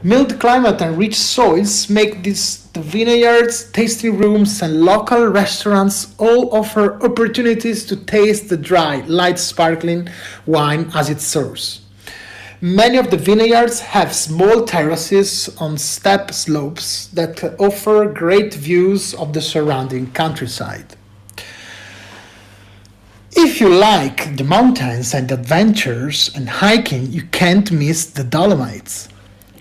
Mild climate and rich soils make the vineyards, tasting rooms, and local restaurants all offer opportunities to taste the dry, light sparkling wine as it serves. Many of the vineyards have small terraces on steep slopes that offer great views of the surrounding countryside. If you like the mountains and adventures and hiking, you can't miss the Dolomites.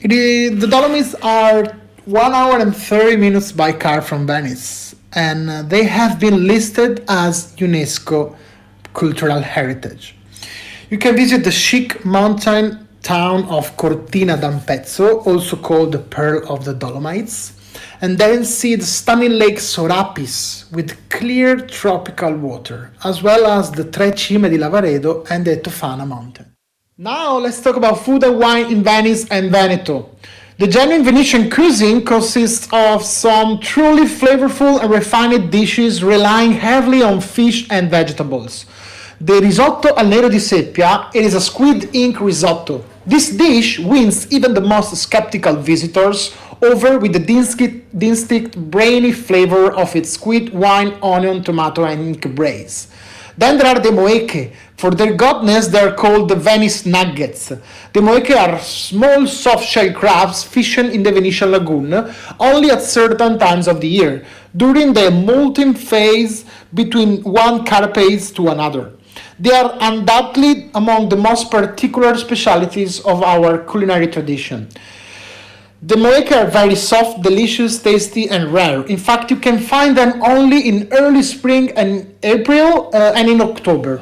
The Dolomites are 1 hour and 30 minutes by car from Venice, and they have been listed as UNESCO Cultural Heritage. You can visit the chic mountain town of Cortina d'Ampezzo, also called the Pearl of the Dolomites, and then see the stunning lake Sorapis with clear tropical water, as well as the Tre Cime di Lavaredo and the Tofana mountain. Now let's talk about food and wine in Venice and Veneto. The genuine Venetian cuisine consists of some truly flavorful and refined dishes relying heavily on fish and vegetables. The risotto al nero di seppia, it is a squid ink risotto. This dish wins even the most skeptical visitors over with the distinct brainy flavor of its squid, wine, onion, tomato, and ink braise. Then there are the moeche. For their godness, they are called the Venice nuggets. The moeche are small soft-shell crabs fishing in the Venetian lagoon only at certain times of the year, during the molting phase between one carapace to another. They are undoubtedly among the most particular specialties of our culinary tradition. The moeche are very soft, delicious, tasty, and rare. In fact, you can find them only in early spring and April and in October.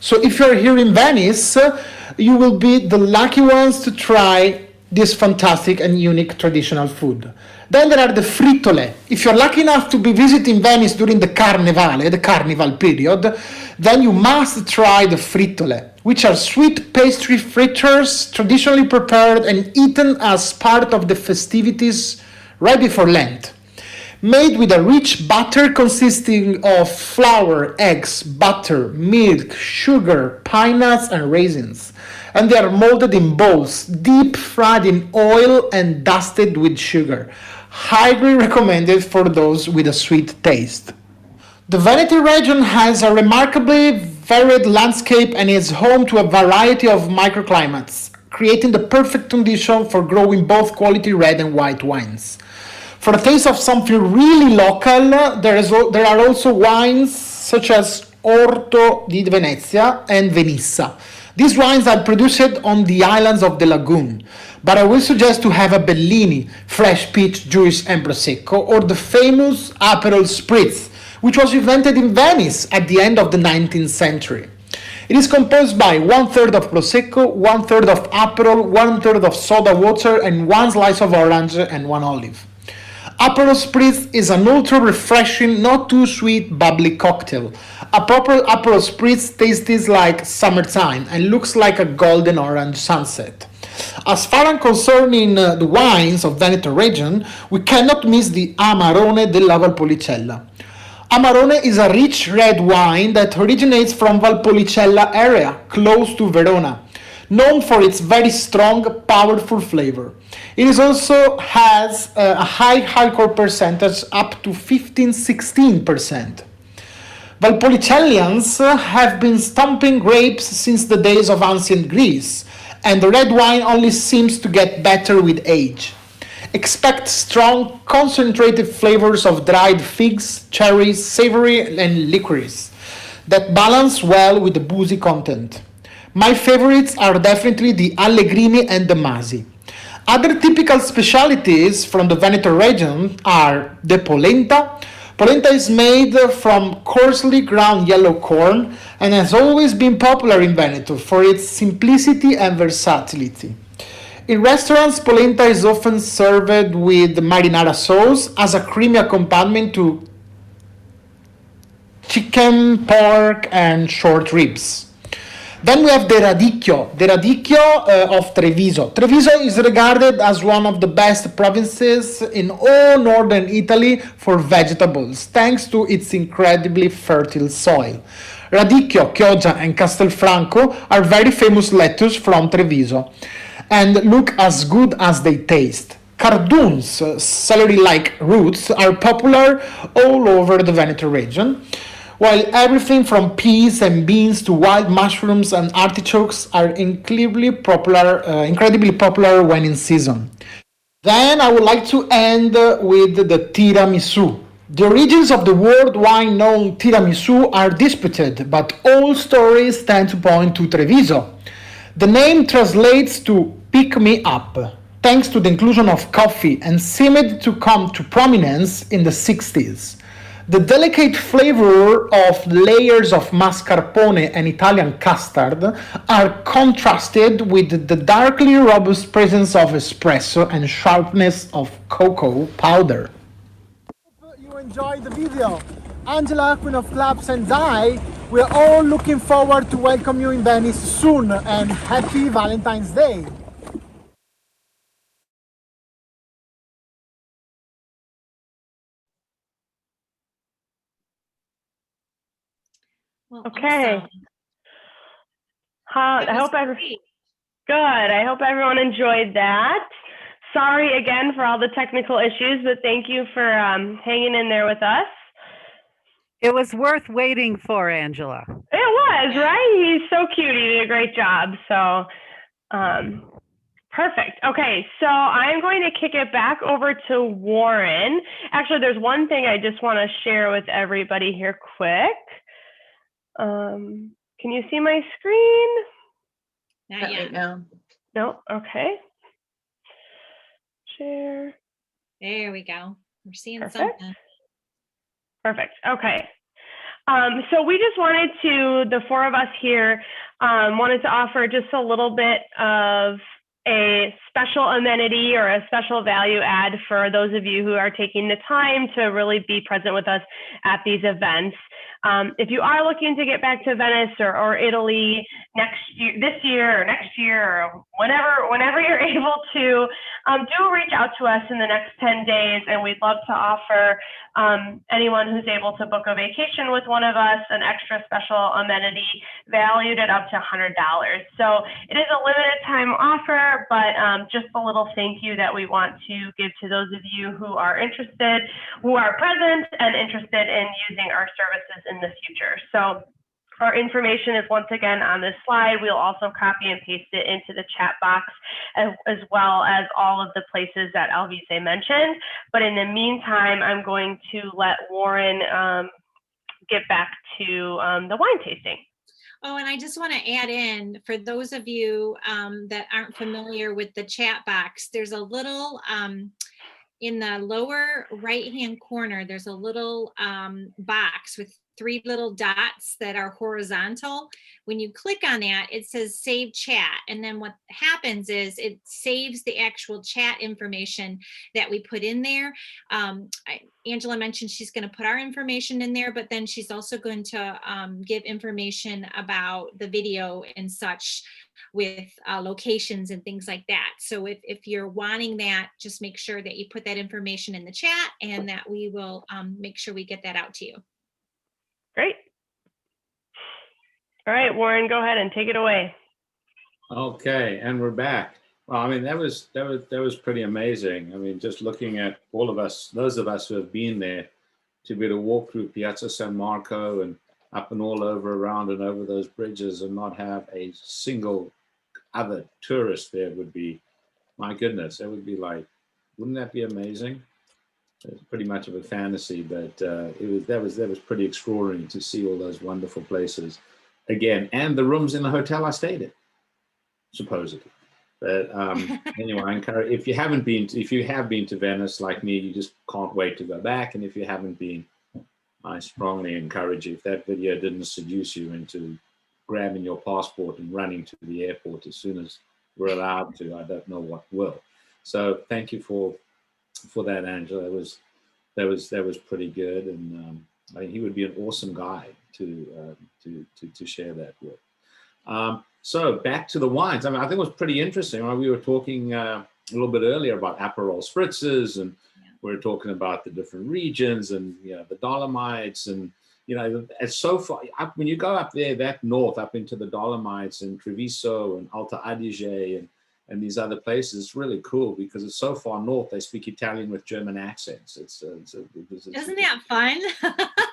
So if you're here in Venice, you will be the lucky ones to try this fantastic and unique traditional food. Then there are the frittole. If you're lucky enough to be visiting Venice during the carnival period, then you must try the frittole, which are sweet pastry fritters traditionally prepared and eaten as part of the festivities right before Lent. Made with a rich batter consisting of flour, eggs, butter, milk, sugar, pine nuts, and raisins. And they are molded in bowls, deep fried in oil and dusted with sugar. Highly recommended for those with a sweet taste. The Veneto region has a remarkably varied landscape and is home to a variety of microclimates, creating the perfect condition for growing both quality red and white wines. For a taste of something really local, there are also wines such as Orto di Venezia and Venissa. These wines are produced on the islands of the lagoon, but I will suggest to have a Bellini, fresh peach juice and Prosecco, or the famous Aperol Spritz, which was invented in Venice at the end of the 19th century. It is composed by 1/3 of Prosecco, 1/3 of Aperol, 1/3 of soda water, and 1 slice of orange and 1 olive. Aperol Spritz is an ultra refreshing, not too sweet, bubbly cocktail. A proper Aperol Spritz tastes like summertime and looks like a golden orange sunset. As far as concerning the wines of Veneto region, we cannot miss the Amarone della Valpolicella. Amarone is a rich red wine that originates from Valpolicella area, close to Verona, known for its very strong, powerful flavor. It also has a high alcohol percentage, up to 15-16%. Valpolicellians have been stomping grapes since the days of ancient Greece, and the red wine only seems to get better with age. Expect strong, concentrated flavors of dried figs, cherries, savory, and licorice that balance well with the boozy content. My favorites are definitely the Allegrini and the Masi. Other typical specialties from the Veneto region are the polenta. Polenta is made from coarsely ground yellow corn and has always been popular in Veneto for its simplicity and versatility. In restaurants, polenta is often served with marinara sauce as a creamy accompaniment to chicken, pork, and short ribs. Then we have the radicchio of Treviso. Treviso is regarded as one of the best provinces in all northern Italy for vegetables, thanks to its incredibly fertile soil. Radicchio, chioggia, and Castelfranco are very famous lettuce from Treviso and look as good as they taste. Cardoons, celery-like roots, are popular all over the Veneto region, while everything from peas and beans to wild mushrooms and artichokes are incredibly popular when in season. Then I would like to end with the tiramisu. The origins of the worldwide known tiramisu are disputed, but all stories tend to point to Treviso. The name translates to pick me up, thanks to the inclusion of coffee, and seemed to come to prominence in the 60s. The delicate flavor of layers of mascarpone and Italian custard are contrasted with the darkly robust presence of espresso and sharpness of cocoa powder. Hope you enjoyed the video. Angela, Queen of Clubs, and I, we're all looking forward to welcome you in Venice soon, and happy Valentine's Day. Well, Okay. awesome. I That was hope great. good. I hope everyone enjoyed that. Sorry again for all the technical issues, but thank you for hanging in there with us. It was worth waiting for, Angela. It was, right? He's so cute. He did a great job. So, perfect. Okay, so I'm going to kick it back over to Warren. Actually, there's one thing I just want to share with everybody here quick. Can you see my screen? Not Not yet. right now. No? Okay. Share. There we go. We're seeing Perfect. something. Perfect. Okay. So we just wanted to, the four of us here, wanted to offer just a little bit of a special amenity or a special value add for those of you who are taking the time to really be present with us at these events. If you are looking to get back to Venice or Italy this year or next year, or whenever you're able to, do reach out to us in the next 10 days, and we'd love to offer anyone who's able to book a vacation with one of us an extra special amenity valued at up to $100. So it is a limited time offer, but just a little thank you that we want to give to those of you who are interested, who are present and interested in using our services in the future. So our information is once again on this slide. We'll also copy and paste it into the chat box, as well as all of the places that Alvise mentioned. But in the meantime, I'm going to let Warren get back to the wine tasting. Oh, and I just want to add in, for those of you that aren't familiar with the chat box, there's a little, in the lower right-hand corner, there's a little box with 3 little dots that are horizontal. When you click on that, it says save chat. And then what happens is it saves the actual chat information that we put in there. Angela mentioned she's going to put our information in there, but then she's also going to give information about the video and such, with locations and things like that. So if you're wanting that, just make sure that you put that information in the chat, and that we will make sure we get that out to you. Great. All right, Warren, go ahead and take it away. Okay, and we're back. Well, I mean, that was pretty amazing. I mean, just looking at all of us, those of us who have been there, to be able to walk through Piazza San Marco and up and all over, around and over those bridges, and not have a single other tourist there would be, my goodness, that would be like, wouldn't that be amazing? It's pretty much of a fantasy, but that was pretty extraordinary to see all those wonderful places again, and the rooms in the hotel I stayed in, supposedly. But anyway, I encourage, if you have been to Venice like me, you just can't wait to go back. And if you haven't been, I strongly encourage you, if that video didn't seduce you into grabbing your passport and running to the airport as soon as we're allowed to. I don't know what will. So thank you for that, Angela. That was pretty good, and I think he would be an awesome guy to share that with. So back to the wines. I mean, I think it was pretty interesting. Right? We were talking a little bit earlier about Aperol spritzes, and we were talking about the different regions and the Dolomites, and it's so far when you go up there that north up into the Dolomites and Treviso and Alta Adige and these other places. It's really cool because it's so far north. They speak Italian with German accents. Isn't that fun?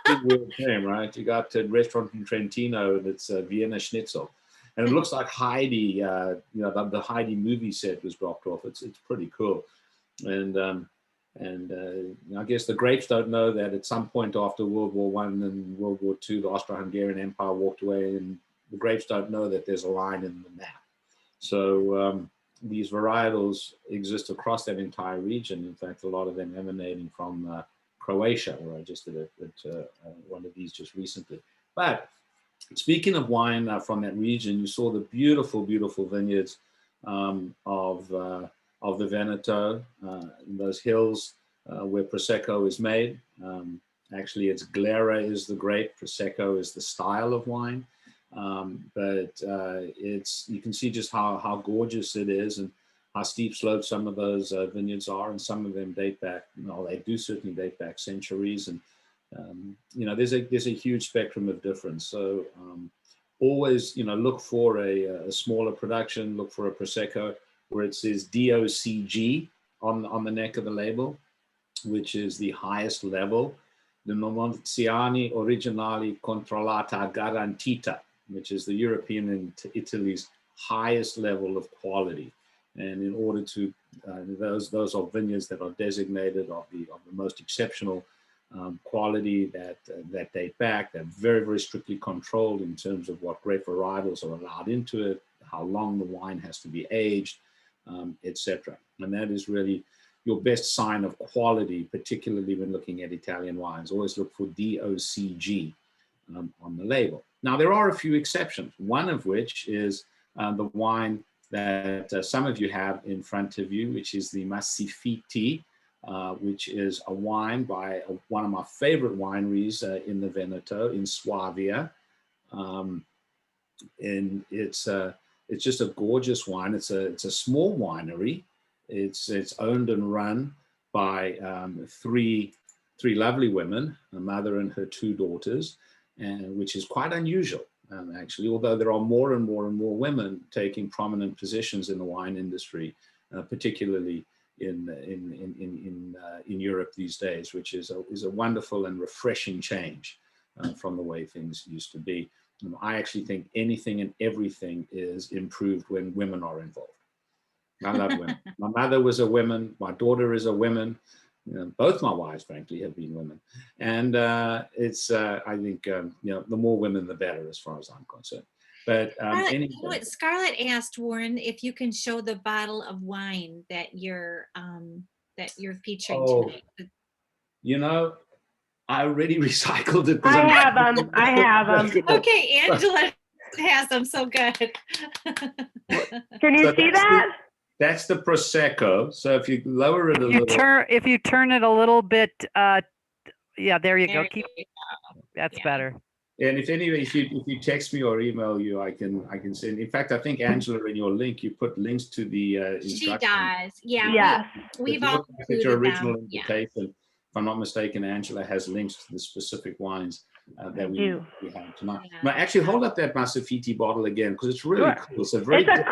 Big weird thing, right? You got a restaurant in Trentino and it's Vienna Schnitzel, and it looks like Heidi. The Heidi movie set was dropped off. It's pretty cool, and I guess the grapes don't know that at some point after World War I and World War II, the Austro-Hungarian Empire walked away, and the grapes don't know that there's a line in the map. So these varietals exist across that entire region. In fact, a lot of them emanating from Croatia, where I just did one of these just recently. But speaking of wine from that region, you saw the beautiful, beautiful vineyards of the Veneto, in those hills where Prosecco is made. Actually, it's Glera is the grape, Prosecco is the style of wine. But you can see just how gorgeous it is and how steep slopes some of those vineyards are, and some of them date back. They do certainly date back centuries, and there's a huge spectrum of difference. So always look for a smaller production, look for a Prosecco where it says DOCG on the neck of the label, which is the highest level, Denominazione Originali Controllata Garantita, which is the European and Italy's highest level of quality. And in order to, those are vineyards that are designated of the most exceptional quality that date back. They're very, very strictly controlled in terms of what grape varietals are allowed into it, how long the wine has to be aged, etc. And that is really your best sign of quality, particularly when looking at Italian wines. Always look for DOCG on the label. Now, there are a few exceptions, one of which is the wine that some of you have in front of you, which is the Massifiti, which is a wine by one of my favorite wineries in the Veneto, in Suavia. And it's just a gorgeous wine. It's a small winery. It's owned and run by three lovely women, a mother and her two daughters, and which is quite unusual, actually, although there are more and more and more women taking prominent positions in the wine industry, particularly in Europe these days, which is a wonderful and refreshing change from the way things used to be. I actually think anything and everything is improved when women are involved. I love women. My mother was a woman. My daughter is a woman. Both my wives, frankly, have been women. And I think, the more women, the better, as far as I'm concerned. But anyway. Scarlett asked Warren if you can show the bottle of wine that you're featuring tonight. I already recycled it. I have them. Okay, Angela has them. So good. Can you see that? That's the Prosecco. So if you lower it a little, if you turn it a little bit, there you go. That's better. And if you text me or email you, I can send. In fact, I think Angela, in your link, you put links to the instructions. She does. Yeah. Yes. We've all included your original them. invitation. Yeah. If I'm not mistaken, Angela has links to the specific wines that we have tonight. Yeah. But actually, hold up that Massifiti bottle again, because it's really cool. It's a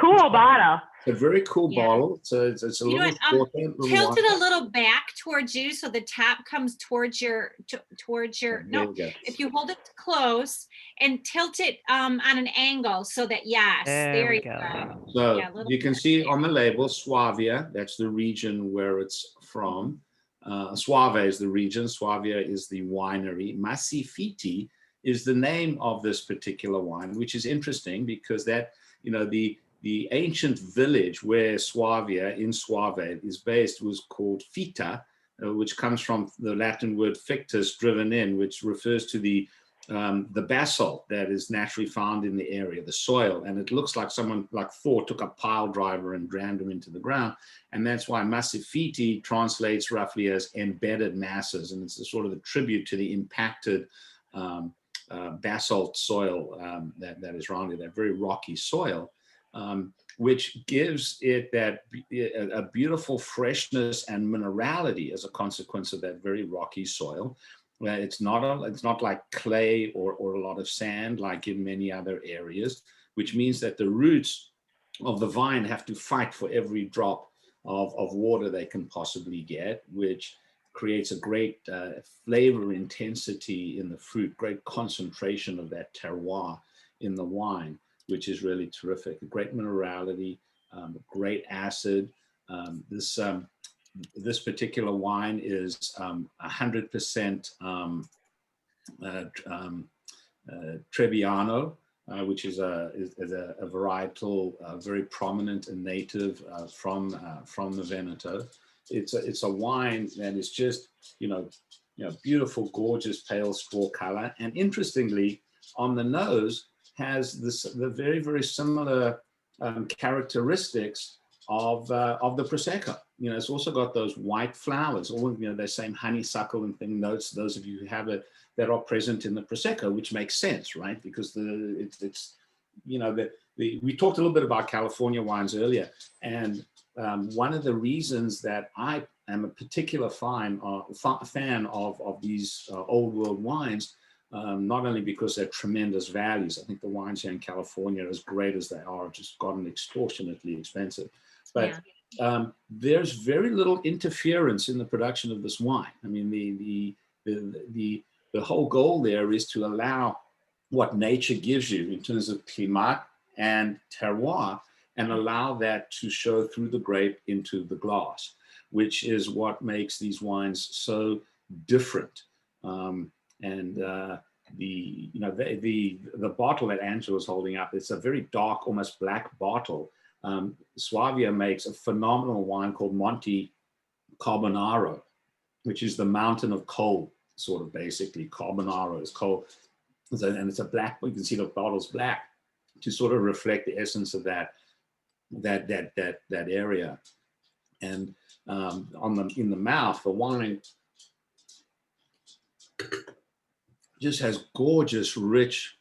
cool bottle. It's a very cool bottle. It's a little shorter. Tilt it a little back towards you, so the top comes towards your. If you hold it close and tilt it on an angle, so that there you go. So you can see on the label Suavia. That's the region where it's from. Suave is the region, Suavia is the winery. Massifiti is the name of this particular wine, which is interesting because that, the ancient village where Suavia is based was called Fita, which comes from the Latin word fictus, driven in, which refers to the the basalt that is naturally found in the area, the soil, and it looks like someone like Thor took a pile driver and rammed them into the ground. And that's why Massifiti translates roughly as embedded masses, and it's a sort of a tribute to the impacted basalt soil that is around it, that very rocky soil, which gives it a beautiful freshness and minerality as a consequence of that very rocky soil. It's not like clay or a lot of sand like in many other areas, which means that the roots of the vine have to fight for every drop of water they can possibly get, which creates a great flavor intensity in the fruit, great concentration of that terroir in the wine, which is really terrific. Great minerality, great acid. This particular wine is 100% Trebbiano, which is a varietal very prominent and native from the Veneto. It's a wine that is just beautiful, gorgeous, pale straw color, and interestingly, on the nose has the very, very similar characteristics of the Prosecco. It's also got those white flowers, all the same honeysuckle and thing notes. Those of you who have it, that are present in the Prosecco, which makes sense, right? Because we talked a little bit about California wines earlier, and one of the reasons that I am a particular fan of these old world wines, not only because they're tremendous values. I think the wines here in California, as great as they are, just gotten extortionately expensive. But there's very little interference in the production of this wine. I mean, the whole goal there is to allow what nature gives you in terms of climat and terroir, and allow that to show through the grape into the glass, which is what makes these wines so different. The bottle that Angela was holding up, it's a very dark, almost black bottle. Suavia makes a phenomenal wine called Monte Carbonaro, which is the mountain of coal, sort of basically. Carbonaro is coal, and it's a black. You can see the bottle's black to sort of reflect the essence of that area. And in the mouth, the wine just has gorgeous, rich,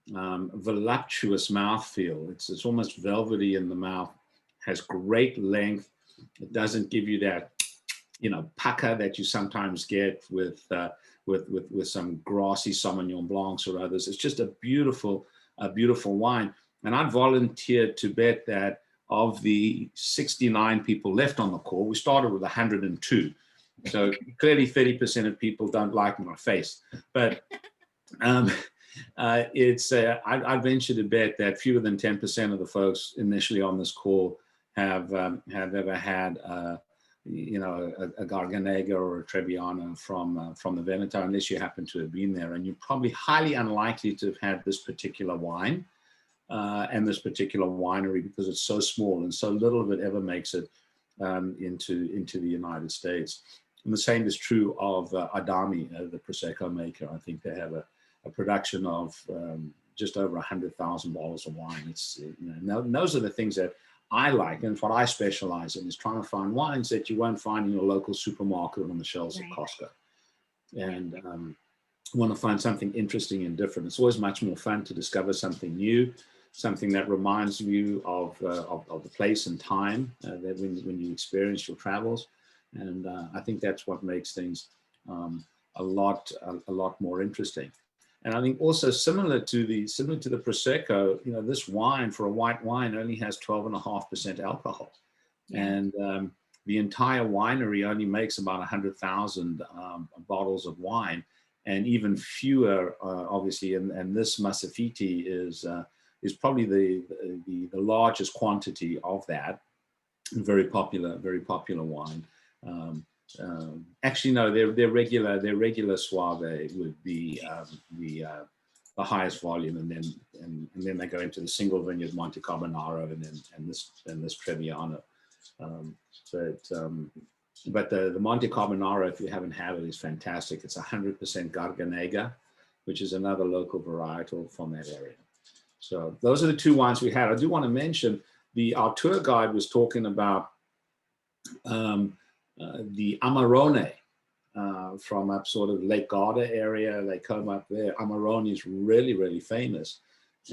voluptuous mouthfeel. It's almost velvety in the mouth, has great length. It doesn't give you that, pucker that you sometimes get with some grassy Sauvignon Blancs or others. It's just a beautiful wine. And I'd volunteer to bet that of the 69 people left on the call, we started with 102. So clearly 30% of people don't like my face. But I venture to bet that fewer than 10% of the folks initially on this call have ever had a Garganega or a Trebbiano from the Veneto, unless you happen to have been there. And you're probably highly unlikely to have had this particular wine and this particular winery, because it's so small and so little of it ever makes it into the United States. And the same is true of Adami, the Prosecco maker. I think they have a production of just over 100,000 bottles of wine. And those are the things that I like, and what I specialize in is trying to find wines that you won't find in your local supermarket or on the shelves of Costco. And want to find something interesting and different. It's always much more fun to discover something new, something that reminds you of the place and time that when you experience your travels. And I think that's what makes things a lot more interesting. And I think also similar to the Prosecco, this wine, for a white wine, only has 12.5% alcohol. Yeah. And the entire winery only makes about 100,000 bottles of wine, and even fewer, obviously. And this Massifiti is probably the largest quantity of that. Very popular wine. Actually, no, their regular Soave would be the highest volume, and then they go into the single vineyard Monte Carbonaro, and this Trebbiano. But the Monte Carbonaro, if you haven't had it, is fantastic. It's 100% Garganega, which is another local varietal from that area. So those are the two wines we had. I do want to mention our tour guide was talking about the Amarone from up sort of Lake Garda area. They come up there. Amarone is really, really famous.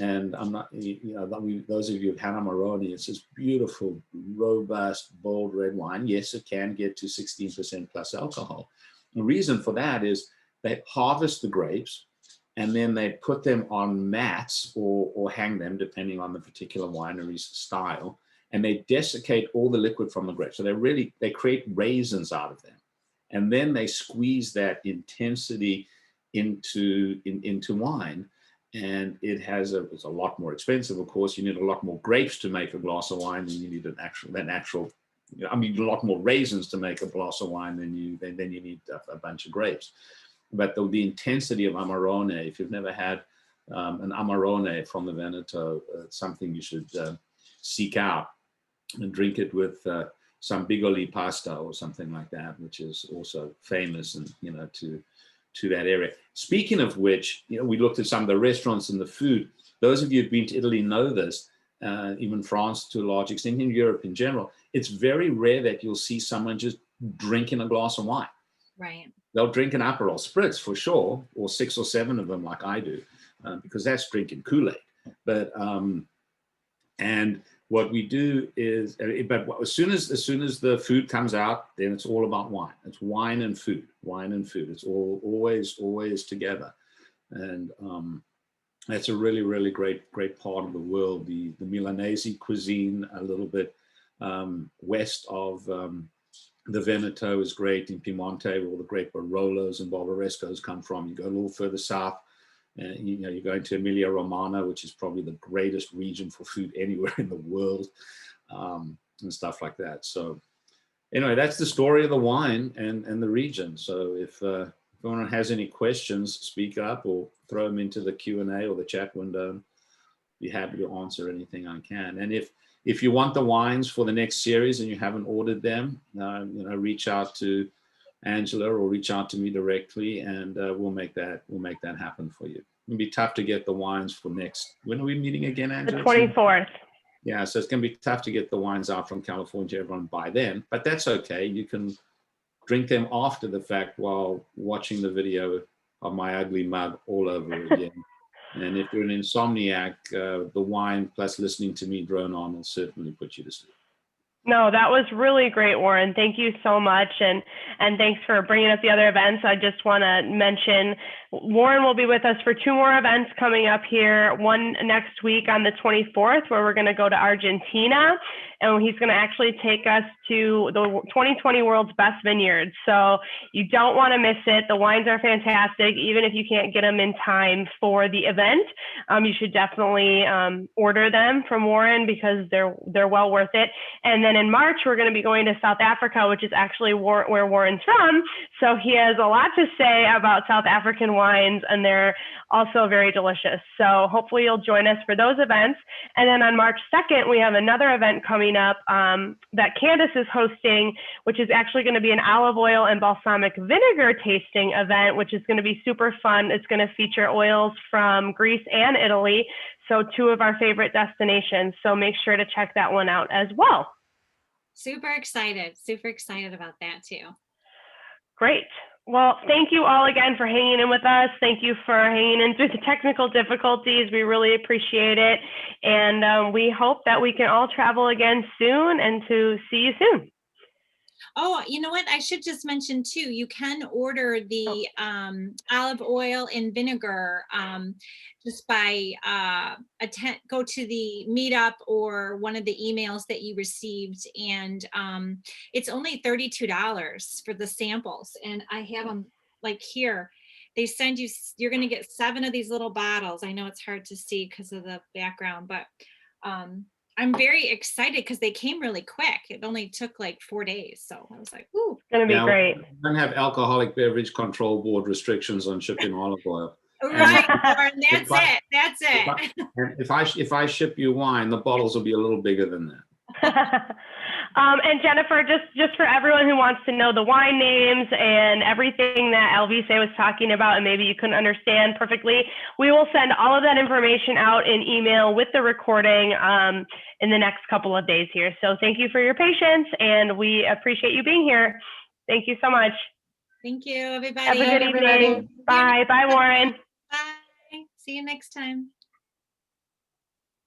And I'm not, those of you who've had Amarone, it's this beautiful, robust, bold red wine. Yes, it can get to 16% plus alcohol. The reason for that is they harvest the grapes and then they put them on mats or hang them, depending on the particular winery's style. And they desiccate all the liquid from the grapes. So they create raisins out of them. And then they squeeze that intensity into wine. And it's a lot more expensive, of course. You need a lot more grapes to make a glass of wine than you need a lot more raisins to make a glass of wine than you need a bunch of grapes. But the intensity of Amarone, if you've never had an Amarone from the Veneto, it's something you should seek out and drink it with some bigoli pasta or something like that, which is also famous and to that area. Speaking of which, we looked at some of the restaurants and the food. Those of you who've been to Italy know this, even France to a large extent, in Europe in general. It's very rare that you'll see someone just drinking a glass of wine. Right. They'll drink an Aperol Spritz for sure, or 6 or 7 of them like I do, because that's drinking Kool-Aid. But and what we do is, but as soon as the food comes out, then it's all about wine. It's wine and food. It's always together, and that's a really, really great part of the world. The Milanese cuisine, a little bit west of the Veneto, is great. In Piemonte, where all the great Barolos and Barbarescos come from. You go a little further south, you go into Emilia Romagna, which is probably the greatest region for food anywhere in the world, and stuff like that. So anyway, that's the story of the wine and the region. So if anyone has any questions, speak up or throw them into the Q&A or the chat window. Be happy to answer anything I can. And if you want the wines for the next series and you haven't ordered them, reach out to Angela or reach out to me directly, and we'll make that happen for you. It'll be tough to get the wines for next. When are we meeting again, Angela? The 24th. Yeah, so it's going to be tough to get the wines out from California to everyone by then, but that's okay. You can drink them after the fact while watching the video of my ugly mug all over again. And if you're an insomniac, the wine plus listening to me drone on will certainly put you to sleep. No, that was really great, Warren. Thank you so much. And thanks for bringing up the other events. I just want to mention Warren will be with us for 2 more events coming up here. One next week on the 24th, where we're going to go to Argentina. And he's going to actually take us to the 2020 World's Best Vineyards. So you don't want to miss it. The wines are fantastic. Even if you can't get them in time for the event, you should definitely order them from Warren, because they're well worth it. And then in March, we're going to be going to South Africa, which is actually where Warren's from. So he has a lot to say about South African wines, and they're also very delicious. So hopefully you'll join us for those events. And then on March 2nd, we have another event coming up that Candace is hosting, which is actually going to be an olive oil and balsamic vinegar tasting event, which is going to be super fun. It's going to feature oils from Greece and Italy, so 2 of our favorite destinations. So make sure to check that one out as well. Super excited about that too. Great. Well, thank you all again for hanging in with us. Thank you for hanging in through the technical difficulties. We really appreciate it. And we hope that we can all travel again soon and to see you soon. Oh, you know what? I should just mention too, you can order the olive oil and vinegar just by go to the meetup or one of the emails that you received. And it's only $32 for the samples. And I have them like here. They send you, you're going to get 7 of these little bottles. I know it's hard to see because of the background, but I'm very excited because they came really quick. It only took like 4 days. So I was like, ooh. It's going to be great. We don't have Alcoholic Beverage Control Board restrictions on shipping olive oil. Right, Warren, that's it. If I ship you wine, the bottles will be a little bigger than that. And Jennifer, just for everyone who wants to know the wine names and everything that Elvise was talking about and maybe you couldn't understand perfectly, we will send all of that information out in email with the recording in the next couple of days here. So thank you for your patience, and we appreciate you being here. Thank you so much. Thank you, everybody. Have a good everybody. evening. Bye. Bye, Warren. Bye. See you next time.